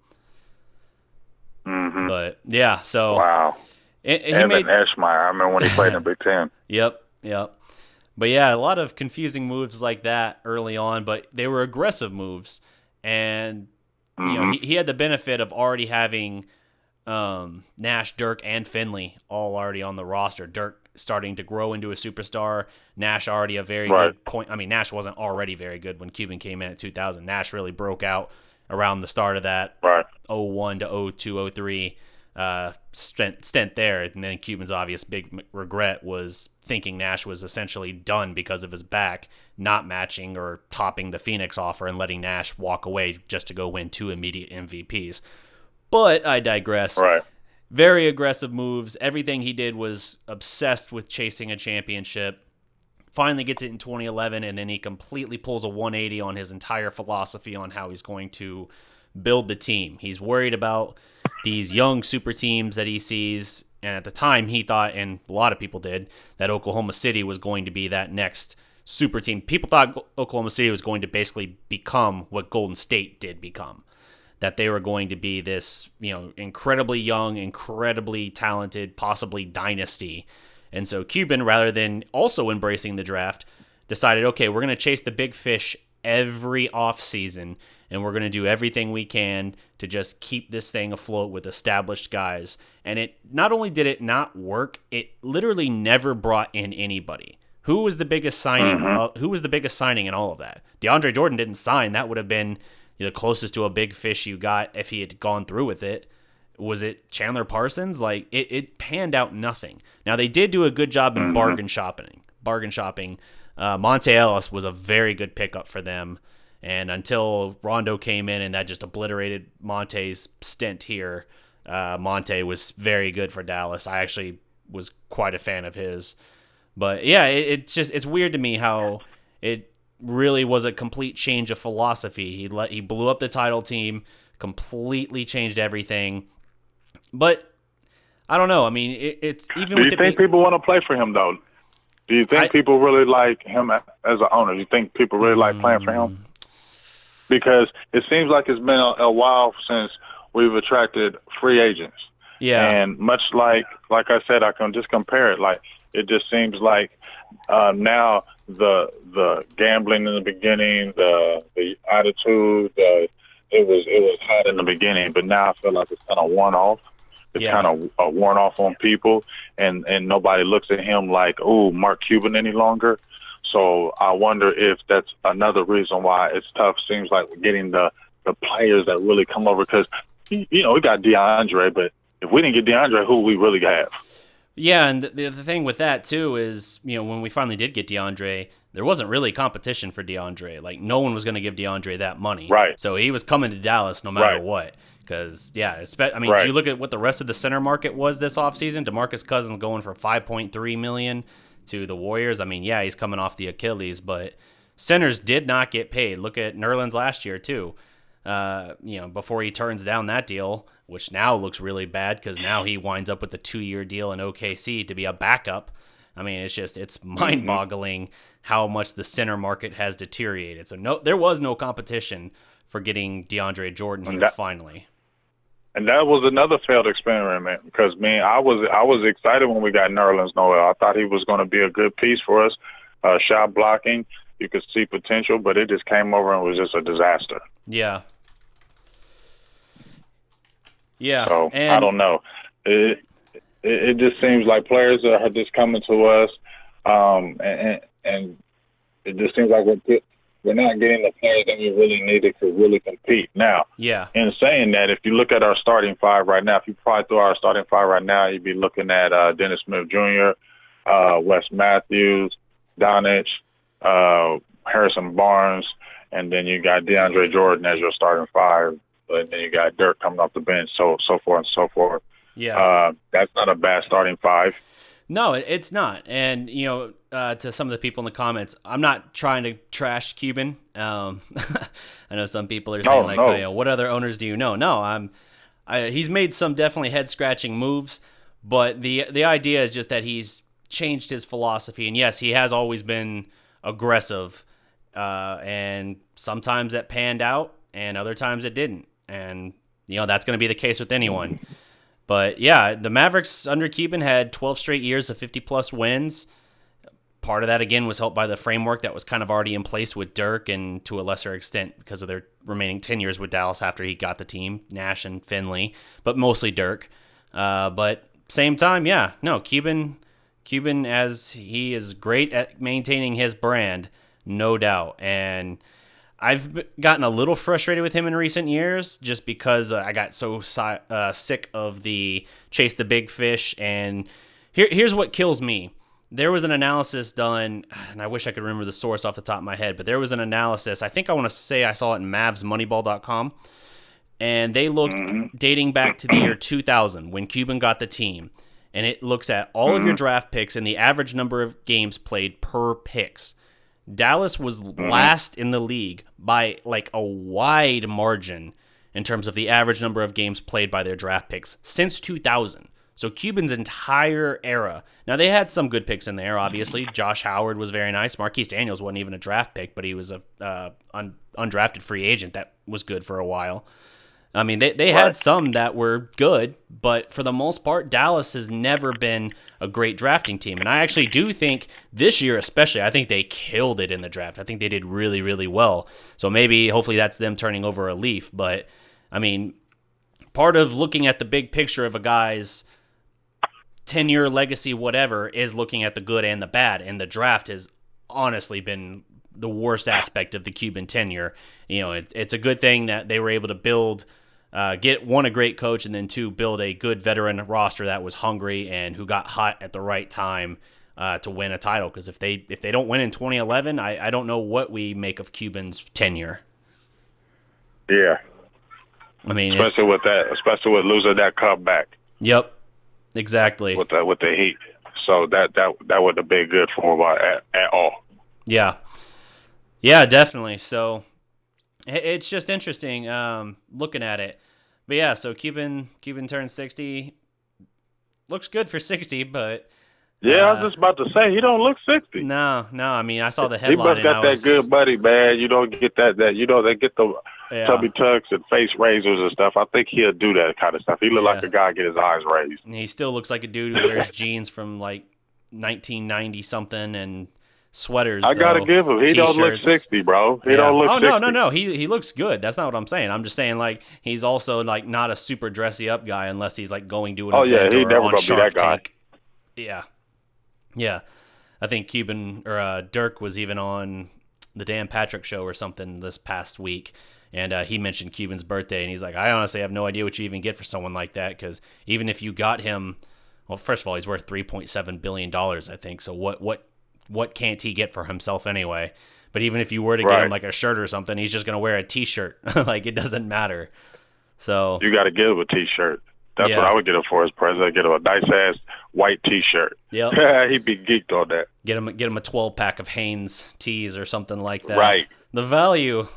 Mm-hmm. But yeah, so wow. Evan Eschmeyer. I remember when he played in the Big Ten. Yep. But yeah, a lot of confusing moves like that early on, but they were aggressive moves, and he had the benefit of already having Nash, Dirk, and Finley all already on the roster. Dirk starting to grow into a superstar. Nash already a very good point. I mean, Nash wasn't already very good when Cuban came in at 2000. Nash really broke out around the start of that 01 to 02, 03 stint there. And then Cuban's obvious big regret was thinking Nash was essentially done because of his back not matching or topping the Phoenix offer and letting Nash walk away just to go win 2 immediate MVPs. But I digress. Right. Very aggressive moves. Everything he did was obsessed with chasing a championship. Finally gets it in 2011, and then he completely pulls a 180 on his entire philosophy on how he's going to build the team. He's worried about these young super teams that he sees, and at the time he thought, and a lot of people did, that Oklahoma City was going to be that next super team. People thought Oklahoma City was going to basically become what Golden State did become. That they were going to be this, incredibly young, incredibly talented, possibly dynasty. And so Cuban, rather than also embracing the draft, decided, okay, we're going to chase the big fish every offseason, and we're going to do everything we can to just keep this thing afloat with established guys. And it not only did it not work, it literally never brought in anybody. Who was the biggest signing? Who was the biggest signing in all of that? DeAndre Jordan didn't sign. That would have been the closest to a big fish you got if he had gone through with it. Was it Chandler Parsons? Like, it panned out nothing. Now, they did do a good job in bargain shopping. Monte Ellis was a very good pickup for them. And until Rondo came in and that just obliterated Monte's stint here, Monte was very good for Dallas. I actually was quite a fan of his. But yeah, it's weird to me how it really was a complete change of philosophy. He blew up the title team, completely changed everything. But I don't know. I mean, it's even. Do you think people want to play for him though? Do you think people really like him as an owner? Do you think people really like playing for him? Because it seems like it's been a while since we've attracted free agents. Yeah. And much like I said, I can just compare it. Like, it just seems like now the gambling in the beginning, the attitude, it was hot in the beginning, but now I feel like it's kind of worn off. It's kind of worn off on people, and nobody looks at him like, oh, Mark Cuban any longer. So I wonder if that's another reason why it's tough. Seems like we're getting the players that really come over because, we got DeAndre, but if we didn't get DeAndre, who we really have? Yeah, and the thing with that, too, is, when we finally did get DeAndre, there wasn't really competition for DeAndre. Like, no one was going to give DeAndre that money. Right. So he was coming to Dallas no matter what. Because, if you look at what the rest of the center market was this offseason, DeMarcus Cousins going for $5.3 million to the Warriors. I mean, he's coming off the Achilles, but centers did not get paid. Look at Nerlens last year, too. Before he turns down that deal, which now looks really bad because now he winds up with a 2-year deal in OKC to be a backup. I mean, it's mind-boggling how much the center market has deteriorated. So there was no competition for getting DeAndre Jordan here finally. And that was another failed experiment because, I was excited when we got Nerlens Noel. I thought he was going to be a good piece for us. Shot blocking, you could see potential, but it just came over and was just a disaster. Yeah. Yeah. So I don't know. It just seems like players are just coming to us, and it just seems like we're not getting the players that we really needed to really compete. Now, in saying that, if you look at our starting five right now, if you probably throw our starting five right now, you'd be looking at Dennis Smith Jr., Wes Matthews, Donich, Harrison Barnes, and then you got DeAndre Jordan as your starting five. And then you got Dirk coming off the bench, so forth and so forth. Yeah. That's not a bad starting five. No, it's not. And, to some of the people in the comments, I'm not trying to trash Cuban. I know some people are saying, what other owners do you know? No, he's made some definitely head-scratching moves, but the idea is just that he's changed his philosophy. And, yes, he has always been aggressive, and sometimes that panned out, and other times it didn't. And, that's going to be the case with anyone. But, the Mavericks under Cuban had 12 straight years of 50-plus wins. Part of that, again, was helped by the framework that was kind of already in place with Dirk and to a lesser extent because of their remaining 10 years with Dallas after he got the team, Nash and Finley, but mostly Dirk. But same time, Cuban, as he is great at maintaining his brand, no doubt. And I've gotten a little frustrated with him in recent years just because I got so sick of the chase the big fish. And here's what kills me. There was an analysis done, and I wish I could remember the source off the top of my head, but there was an analysis. I think I want to say I saw it in MavsMoneyball.com, and they looked dating back to the year 2000 when Cuban got the team. And it looks at all of your draft picks and the average number of games played per picks. Dallas was last in the league by like a wide margin in terms of the average number of games played by their draft picks since 2000. So Cuban's entire era. Now, they had some good picks in there, obviously. Josh Howard was very nice. Marquise Daniels wasn't even a draft pick, but he was a undrafted free agent that was good for a while. I mean, they had some that were good, but for the most part, Dallas has never been a great drafting team. And I actually do think this year especially, I think they killed it in the draft. I think they did really, really well. So hopefully that's them turning over a leaf. But, I mean, part of looking at the big picture of a guy's tenure, legacy, whatever, is looking at the good and the bad. And the draft has honestly been the worst aspect of the Cuban tenure. It's a good thing that they were able to build get one, a great coach, and then two, build a good veteran roster that was hungry and who got hot at the right time to win a title. Because if they don't win in 2011, I don't know what we make of Cuban's tenure. Yeah. I mean, Especially with losing that comeback. Yep, exactly. With the Heat. So that wouldn't have been good for him at all. Yeah. Yeah, definitely. So it's just interesting looking at it. But yeah, so Cuban turned 60. Looks good for 60, but Yeah, I was just about to say he don't look 60. no. I mean, I saw the He headline must and I got that was good money, man. You don't get that they get the yeah, tummy tucks and face razors and stuff. I think he'll do that kind of stuff. He look like yeah. a guy get his eyes raised. He still looks like a dude who wears jeans from like 1990 something and sweaters. I gotta give him. He don't look T-shirts. 60, bro. He Yeah. don't look Oh 60. no. He looks good. That's not what I'm saying. I'm just saying like he's also like not a super dressy up guy unless he's like going to an event He or never on gonna be Shark that guy. Tank. Yeah. Yeah. I think Cuban or Dirk was even on the Dan Patrick show or something this past week, and he mentioned Cuban's birthday, and he's like, I honestly have no idea what you even get for someone like that, because even if you got him, well, first of all, he's worth $3.7 billion, I think, so what can't he get for himself anyway? But even if you were to get him like a shirt or something, he's just going to wear a T-shirt. Like, it doesn't matter. So you got to give him a T-shirt. That's what I would get him for his present. I'd get him a nice-ass white T-shirt. Yep. He'd be geeked on that. Get him a 12-pack of Hanes tees or something like that. Right. The value.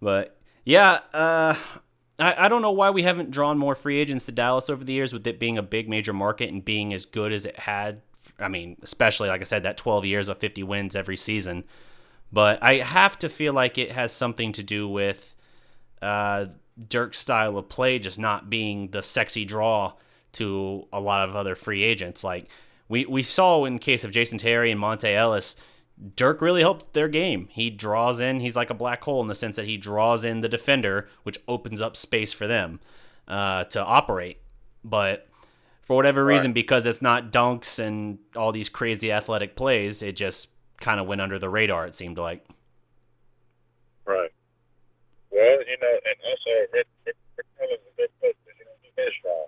But, yeah, I don't know why we haven't drawn more free agents to Dallas over the years with it being a big major market and being as good as it had. I mean, especially, like I said, that 12 years of 50 wins every season. But I have to feel like it has something to do with Dirk's style of play just not being the sexy draw to a lot of other free agents. Like we saw in case of Jason Terry and Monte Ellis, Dirk really helped their game. He draws in, he's like a black hole in the sense that he draws in the defender, which opens up space for them to operate. But for whatever reason, because it's not dunks and all these crazy athletic plays, it just kind of went under the radar, it seemed like. Right. Well, and also Rick Carlisle's a good coach, he is strong.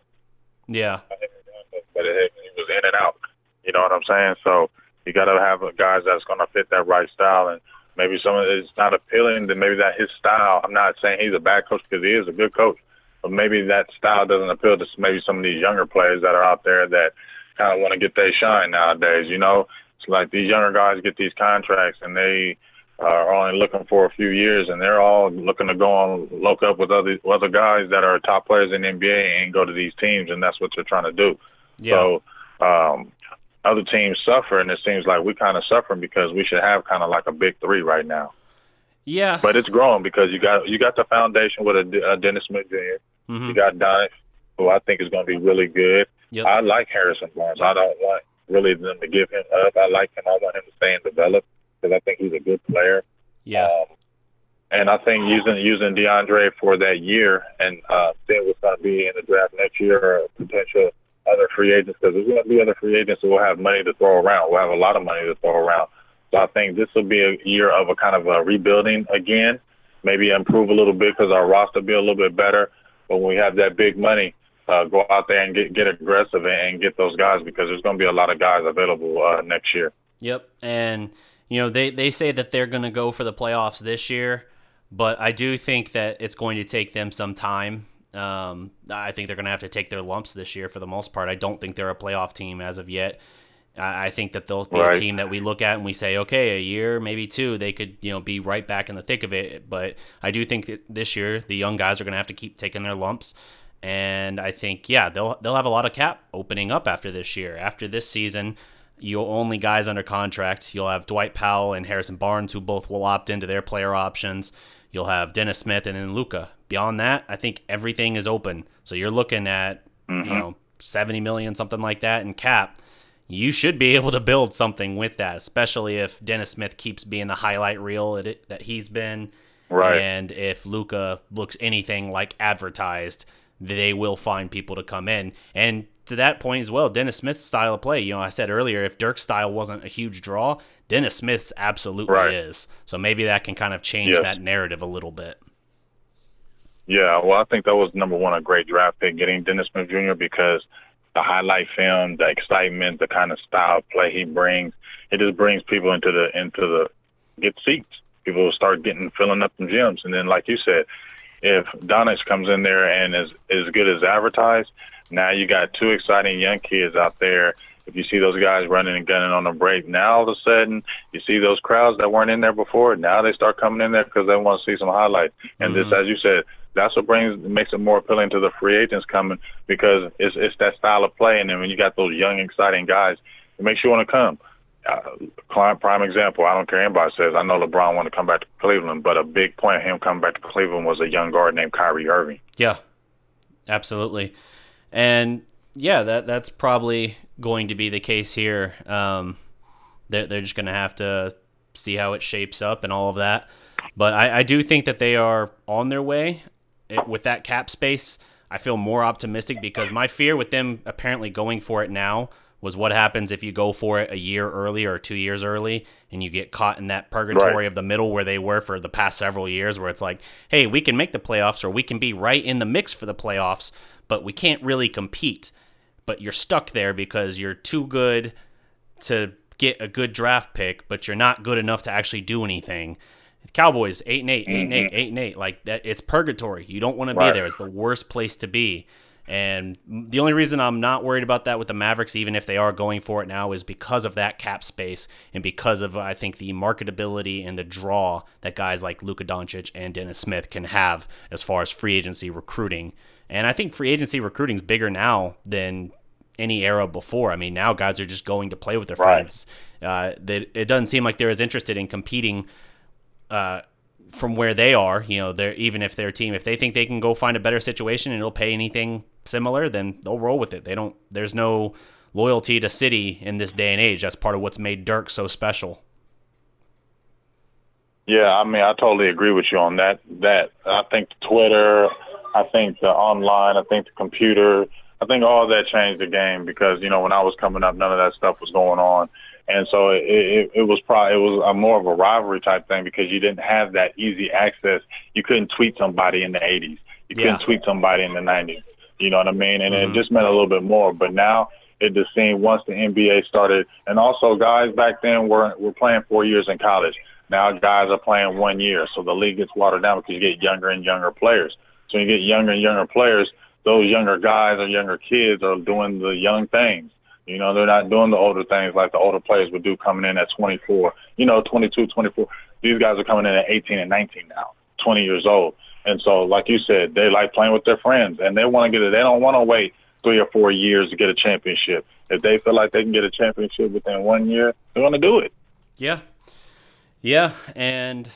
Yeah. But he was in and out. You know what I'm saying? So you got to have guys that's going to fit that right style. And maybe someone is not appealing, then maybe that his style. I'm not saying he's a bad coach because he is a good coach. But maybe that style doesn't appeal to maybe some of these younger players that are out there that kind of want to get their shine nowadays. It's like these younger guys get these contracts and they are only looking for a few years, and they're all looking to go on look up with other guys that are top players in the NBA and go to these teams, and that's what they're trying to do. Yeah. So other teams suffer, and it seems like we kind of suffering because we should have kind of like a big three right now. Yeah. But it's growing because you got the foundation with a Dennis Smith Jr. Mm-hmm. You got Doncic, who I think is going to be really good. Yep. I like Harrison Barnes. I don't want really them to give him up. I like him. I want him to stay and develop because I think he's a good player. Yeah. And I think using DeAndre for that year and seeing what's going to be in the draft next year or potential other free agents, because there's going to be other free agents who will have money to throw around. We'll have a lot of money to throw around. So I think this will be a year of a kind of a rebuilding again, maybe improve a little bit because our roster will be a little bit better. But when we have that big money, go out there and get aggressive and get those guys because there's going to be a lot of guys available next year. Yep. And, they say that they're going to go for the playoffs this year, but I do think that it's going to take them some time. I think they're going to have to take their lumps this year for the most part. I don't think they're a playoff team as of yet. I think that they'll be a team that we look at and we say, okay, a year, maybe two, they could, be right back in the thick of it. But I do think that this year the young guys are going to have to keep taking their lumps. And I think, they'll have a lot of cap opening up after this year. After this season, you'll only guys under contract. You'll have Dwight Powell and Harrison Barnes, who both will opt into their player options. You'll have Dennis Smith and then Luka. Beyond that, I think everything is open. So you're looking at, $70 million, something like that in cap. You should be able to build something with that, especially if Dennis Smith keeps being the highlight reel that he's been. Right. And if Luka looks anything like advertised, they will find people to come in. And to that point as well, Dennis Smith's style of play, I said earlier, if Dirk's style wasn't a huge draw, Dennis Smith's absolutely is. So maybe that can kind of change that narrative a little bit. Yeah, well, I think that was number one, a great draft pick, getting Dennis Smith Jr. because the highlight film, the excitement, the kind of style of play he brings, it just brings people into the get seats. People will start filling up them gyms. And then, like you said, if Doncic comes in there and is as good as advertised, now you got two exciting young kids out there. If you see those guys running and gunning on the break, now all of a sudden you see those crowds that weren't in there before. Now they start coming in there because they want to see some highlights. And this, as you said, that's what makes it more appealing to the free agents coming, because it's that style of play. And then when you got those young, exciting guys, it makes you want to come. Prime example, I don't care anybody says, I know LeBron wanted to come back to Cleveland, but a big point of him coming back to Cleveland was a young guard named Kyrie Irving. Yeah, absolutely. And yeah, that's probably going to be the case here. They're just going to have to see how it shapes up and all of that. But I do think that they are on their way with that cap space. I feel more optimistic, because my fear with them apparently going for it now was what happens if you go for it a year early or 2 years early and you get caught in that purgatory of the middle where they were for the past several years, where it's like, hey, we can make the playoffs or we can be right in the mix for the playoffs, but we can't really compete. But you're stuck there because you're too good to get a good draft pick, but you're not good enough to actually do anything. Cowboys 8-8, 8-8, 8-8, like that. It's purgatory. You don't want to be there. It's the worst place to be. And the only reason I'm not worried about that with the Mavericks, even if they are going for it now, is because of that cap space and because of, I think, the marketability and the draw that guys like Luka Doncic and Dennis Smith can have as far as free agency recruiting. And I think free agency recruiting is bigger now than any era before. I mean, now guys are just going to play with their friends. It doesn't seem like they're as interested in competing from where they are. You know, they're, even if their team, if they think they can go find a better situation and it'll pay anything similar, then they'll roll with it. There's no loyalty to city in this day and age. That's part of what's made Dirk so special. Yeah, I mean, I totally agree with you on that. I think Twitter, I think the online, I think the computer, I think all that changed the game, because, you know, when I was coming up, none of that stuff was going on. And so it was a more of a rivalry type thing, because you didn't have that easy access. You couldn't tweet somebody in the 80s. You couldn't tweet somebody in the 90s. You know what I mean? And it just meant a little bit more. But now it just seemed, once the NBA started, and also guys back then were playing 4 years in college. Now guys are playing 1 year. So the league gets watered down because you get younger and younger players. So you get younger and younger players, those younger guys or younger kids are doing the young things. You know, they're not doing the older things like the older players would do coming in at 24, 22, 24. These guys are coming in at 18 and 19 now, 20 years old. And so, like you said, they like playing with their friends, and they want to get it. They don't want to wait 3 or 4 years to get a championship. If they feel like they can get a championship within 1 year, they're going to do it. Yeah. Yeah, and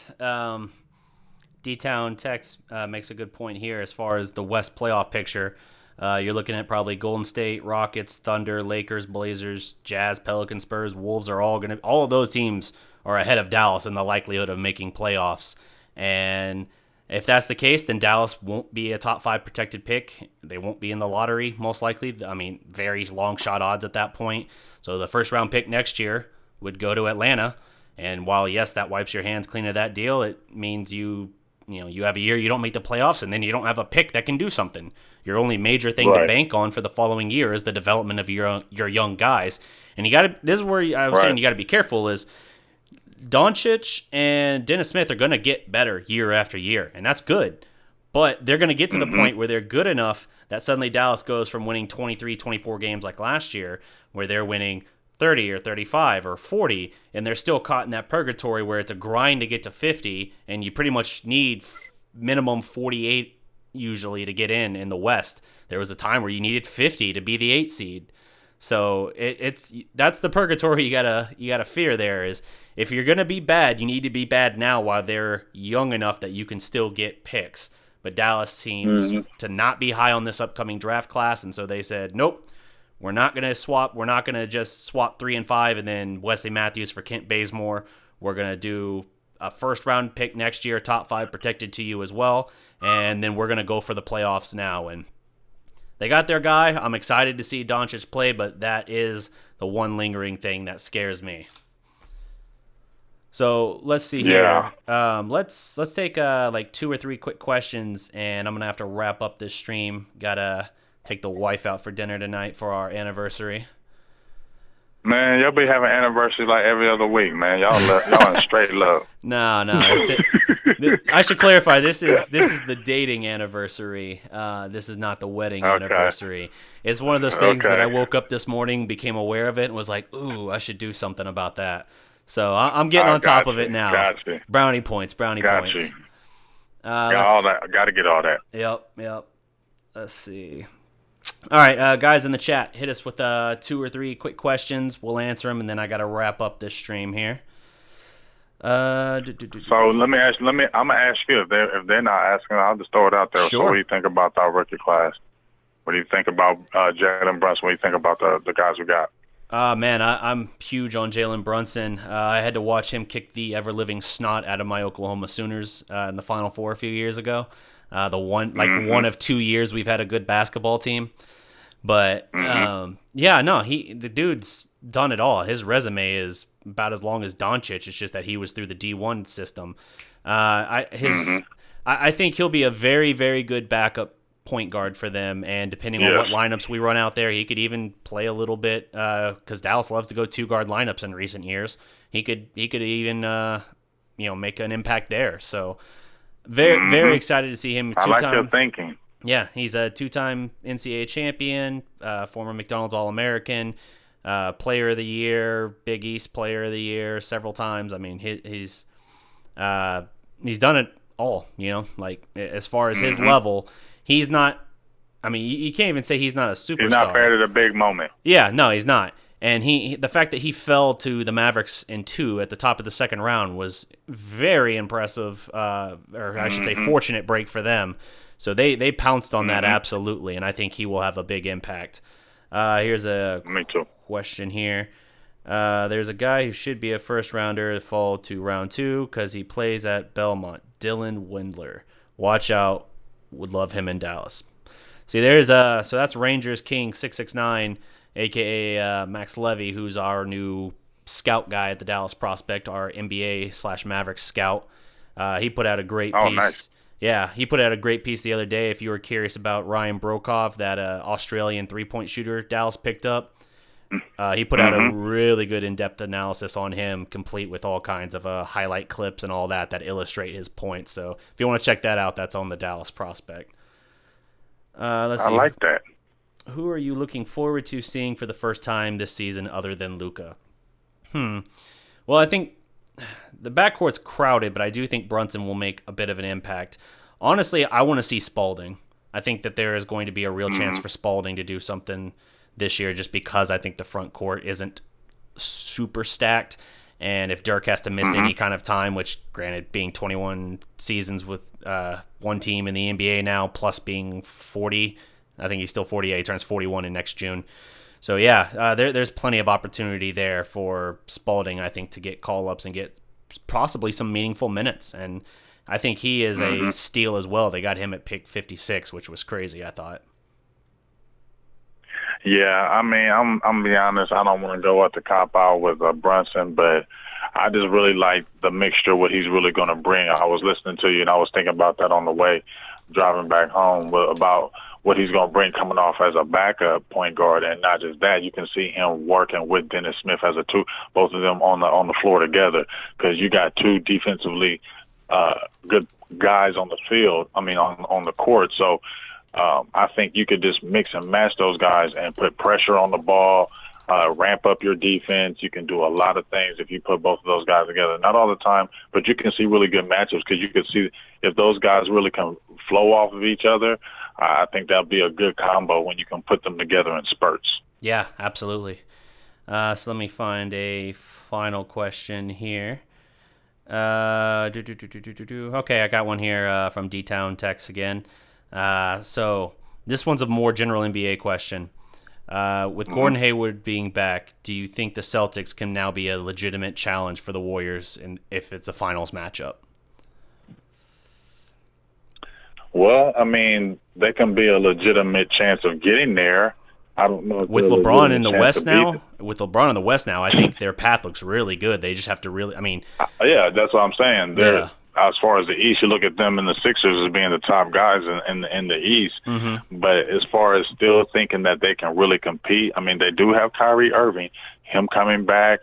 D-Town Tex makes a good point here as far as the West playoff picture. You're looking at probably Golden State, Rockets, Thunder, Lakers, Blazers, Jazz, Pelicans, Spurs, Wolves are all of those teams are ahead of Dallas in the likelihood of making playoffs. And if that's the case, then Dallas won't be a top 5 protected pick. They won't be in the lottery, most likely. I mean, very long shot odds at that point. So the first round pick next year would go to Atlanta. And while, yes, that wipes your hands clean of that deal, it means you have a year you don't make the playoffs, and then you don't have a pick that can do something. Your only major thing to bank on for the following year is the development of your young guys. And this is where I was saying you got to be careful, is Doncic and Dennis Smith are going to get better year after year, and that's good. But they're going to get to the point where they're good enough that suddenly Dallas goes from winning 23, 24 games like last year, where they're winning 30 or 35 or 40, and they're still caught in that purgatory where it's a grind to get to 50, and you pretty much need minimum 48 usually to get in the West. There was a time where you needed 50 to be the 8 seed. So that's the purgatory you gotta fear. There is, if you're gonna be bad, you need to be bad now while they're young enough that you can still get picks. But Dallas seems to not be high on this upcoming draft class, and so they said, nope, we're not gonna swap. We're not gonna just swap 3 and 5 and then Wesley Matthews for Kent Bazemore. We're gonna do a first round pick next year, top 5 protected to you as well, and then we're gonna go for the playoffs now. And they got their guy. I'm excited to see Doncic play, but that is the one lingering thing that scares me. So let's see here. Let's take like 2 or 3 quick questions, and I'm gonna have to wrap up this stream. Gotta take the wife out for dinner tonight for our anniversary. Man, y'all be having anniversaries like every other week, man. Y'all in straight love. No. I should clarify. This is the dating anniversary. This is not the wedding Okay. anniversary. It's one of those things that Okay. I woke up this morning, became aware of it, and was like, "Ooh, I should do something about that." So I'm getting I on top got of it you. now. Got you. Brownie points. Brownie Got points. you. Got all Let's. that. I got to get all that. Yep. Let's see. All right, guys in the chat, hit us with 2 or 3 quick questions. We'll answer them, and then I got to wrap up this stream here. So let me ask. I'm gonna ask you if they're not asking. I'll just throw it out there. Sure. So what do you think about our rookie class? What do you think about Jalen Brunson? What do you think about the guys we got? Man, I'm huge on Jalen Brunson. I had to watch him kick the ever-living snot out of my Oklahoma Sooners in the Final Four a few years ago. One of 2 years we've had a good basketball team. But the dude's done it all. His resume is about as long as Doncic. It's just that he was through the D1 system. I think he'll be a very, very good backup point guard for them, and depending on what lineups we run out there, he could even play a little bit because Dallas loves to go 2-guard lineups in recent years. He could even make an impact there. So very excited to see him. I like your thinking. Yeah, he's a 2-time NCAA champion, former McDonald's All-American, Player of the Year, Big East Player of the Year several times. I mean, he's done it all. Like as far as his level. He's not. I mean, you can't even say he's not a superstar. He's not fair to the big moment. Yeah, no, he's not. And the fact that he fell to the Mavericks in 2 at the top of the second round was very impressive, or I should say, fortunate break for them. So they pounced on that absolutely, and I think he will have a big impact. Here's a question here. There's a guy who should be a first rounder fall to round 2 because he plays at Belmont. Dylan Windler. Watch out. Would love him in Dallas. See, so that's Rangers King 669, aka Max Levy, who's our new scout guy at the Dallas Prospect, our NBA/Mavericks scout. He put out a great piece. Nice. Yeah, he put out a great piece the other day. If you were curious about Ryan Brokov, that Australian 3-point shooter Dallas picked up, he put out a really good in-depth analysis on him, complete with all kinds of highlight clips and all that illustrate his points. So if you want to check that out, that's on the Dallas Prospect. Let's see. I like that. Who are you looking forward to seeing for the first time this season other than Luka? Well, I think the backcourt's crowded, but I do think Brunson will make a bit of an impact. Honestly, I want to see Spalding. I think that there is going to be a real chance for Spalding to do something this year just because I think the front court isn't super stacked. And if Dirk has to miss any kind of time, which granted being 21 seasons with one team in the NBA now, plus being 40, I think he's still 48, he turns 41 in next June. So yeah, there's plenty of opportunity there for Spalding, I think, to get call-ups and get possibly some meaningful minutes. And I think he is a steal as well. They got him at pick 56, which was crazy, I thought. Yeah, I mean, I'm gonna be honest. I don't want to go up the cop out with Brunson, but I just really like the mixture, what he's really going to bring. I was listening to you, and I was thinking about that on the way driving back home about what he's going to bring coming off as a backup point guard, and not just that. You can see him working with Dennis Smith as both of them on the floor together, because you got 2 defensively good guys on the field. I mean, on the court. So. I think you could just mix and match those guys and put pressure on the ball, ramp up your defense. You can do a lot of things if you put both of those guys together. Not all the time, but you can see really good matchups because you can see if those guys really can flow off of each other. I think that'll be a good combo when you can put them together in spurts. Yeah, absolutely. So let me find a final question here. Okay, I got one here from D-Town Tex again. So this one's a more general NBA question. With Gordon Hayward being back, do you think the Celtics can now be a legitimate challenge for the Warriors if it's a finals matchup? Well, I mean, they can be a legitimate chance of getting there. I don't know. With LeBron in the West now, I think their path looks really good. They just have to really, yeah, that's what I'm saying. Yeah. As far as the East, you look at them and the Sixers as being the top guys in the East. But as far as still thinking that they can really compete, I mean, they do have Kyrie Irving. him coming back,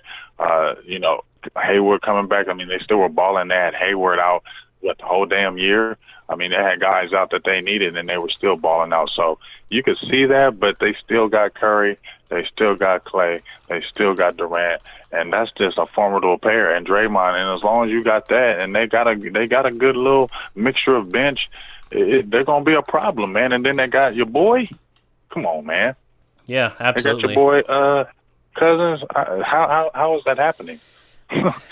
Hayward coming back. I mean, they still were balling. They had Hayward out, the whole damn year. I mean, they had guys out that they needed, and they were still balling out. So you could see that, but they still got Curry. They still got Clay. They still got Durant. And that's just a formidable pair. And Draymond, and as long as you got that, and they got a good little mixture of bench, they're going to be a problem, man. And then they got your boy. Come on, man. Yeah, absolutely. They got your boy Cousins. How is that happening?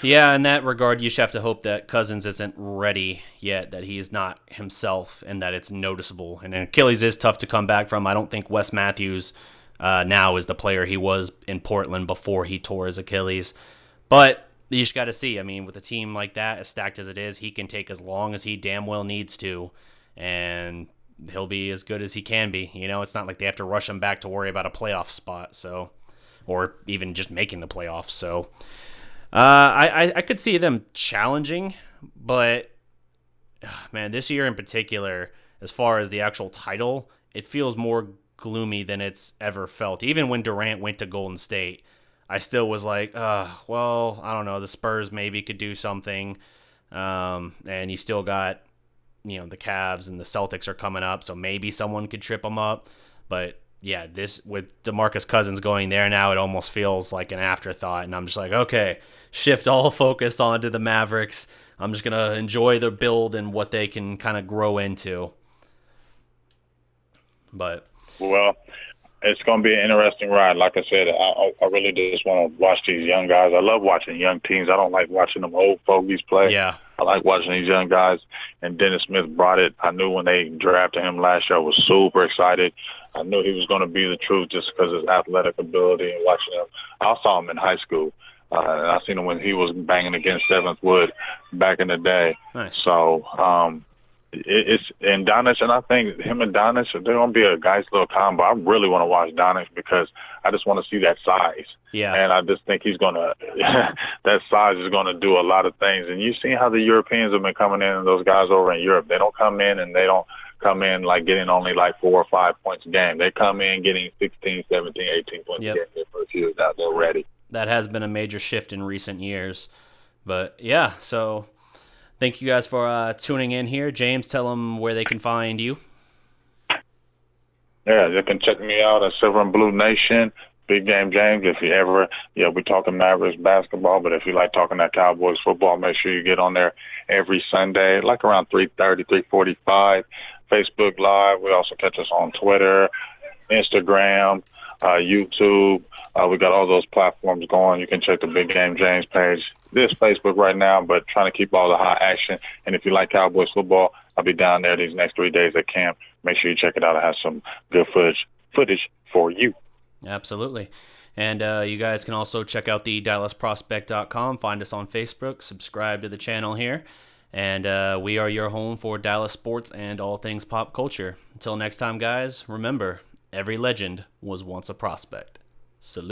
Yeah, in that regard, you should have to hope that Cousins isn't ready yet, that he's not himself, and that it's noticeable. And Achilles is tough to come back from. I don't think Wes Matthews now is the player he was in Portland before he tore his Achilles. But you just got to see. I mean, with a team like that, as stacked as it is, he can take as long as he damn well needs to, and he'll be as good as he can be. You know, it's not like they have to rush him back to worry about a playoff spot, or even just making the playoffs. So I could see them challenging, but man, this year in particular, as far as the actual title, it feels more gloomy than it's ever felt. Even when Durant went to Golden State, I still was like, well, I don't know, the Spurs maybe could do something. And you still got, the Cavs and the Celtics are coming up, so maybe someone could trip them up. But yeah, this with DeMarcus Cousins going there now, it almost feels like an afterthought, and I'm just like, okay, shift all focus onto the Mavericks. I'm just gonna enjoy their build and what they can kind of grow into. But it's gonna be an interesting ride. Like I said, I really just want to watch these young guys. I love watching young teams. I don't like watching them old fogies play. Yeah. I like watching these young guys, and Dennis Smith brought it. I knew when they drafted him last year, I was super excited. I knew he was going to be the truth just because of his athletic ability and watching him. I saw him in high school, and I seen him when he was banging against Seventh Wood back in the day. Nice. So it's and Donis, and I think him and Donis, they're going to be a nice little combo. I really want to watch Donis because I just want to see that size. Yeah. And I just think he's going to – that size is going to do a lot of things. And you've seen how the Europeans have been coming in, and those guys over in Europe, they don't come in and they don't come in like getting only like 4 or 5 points a game. They come in getting 16, 17, 18 points a game their first year out. They're ready. That has been a major shift in recent years. But, yeah, so thank you guys for tuning in here. James, tell them where they can find you. Yeah, you can check me out at Silver and Blue Nation. Big Game James, if you ever, we're talking Mavericks basketball, but if you like talking that Cowboys football, make sure you get on there every Sunday, like around 3:30, 3:45, Facebook Live. We also catch us on Twitter, Instagram, YouTube. We got all those platforms going. You can check the Big Game James page. This Facebook right now, but trying to keep all the high action. And if you like Cowboys football, I'll be down there these next 3 days at camp. Make sure you check it out. I have some good footage for you. Absolutely. And you guys can also check out the DallasProspect.com. Find us on Facebook. Subscribe to the channel here. And we are your home for Dallas sports and all things pop culture. Until next time, guys, remember, every legend was once a prospect. Salute.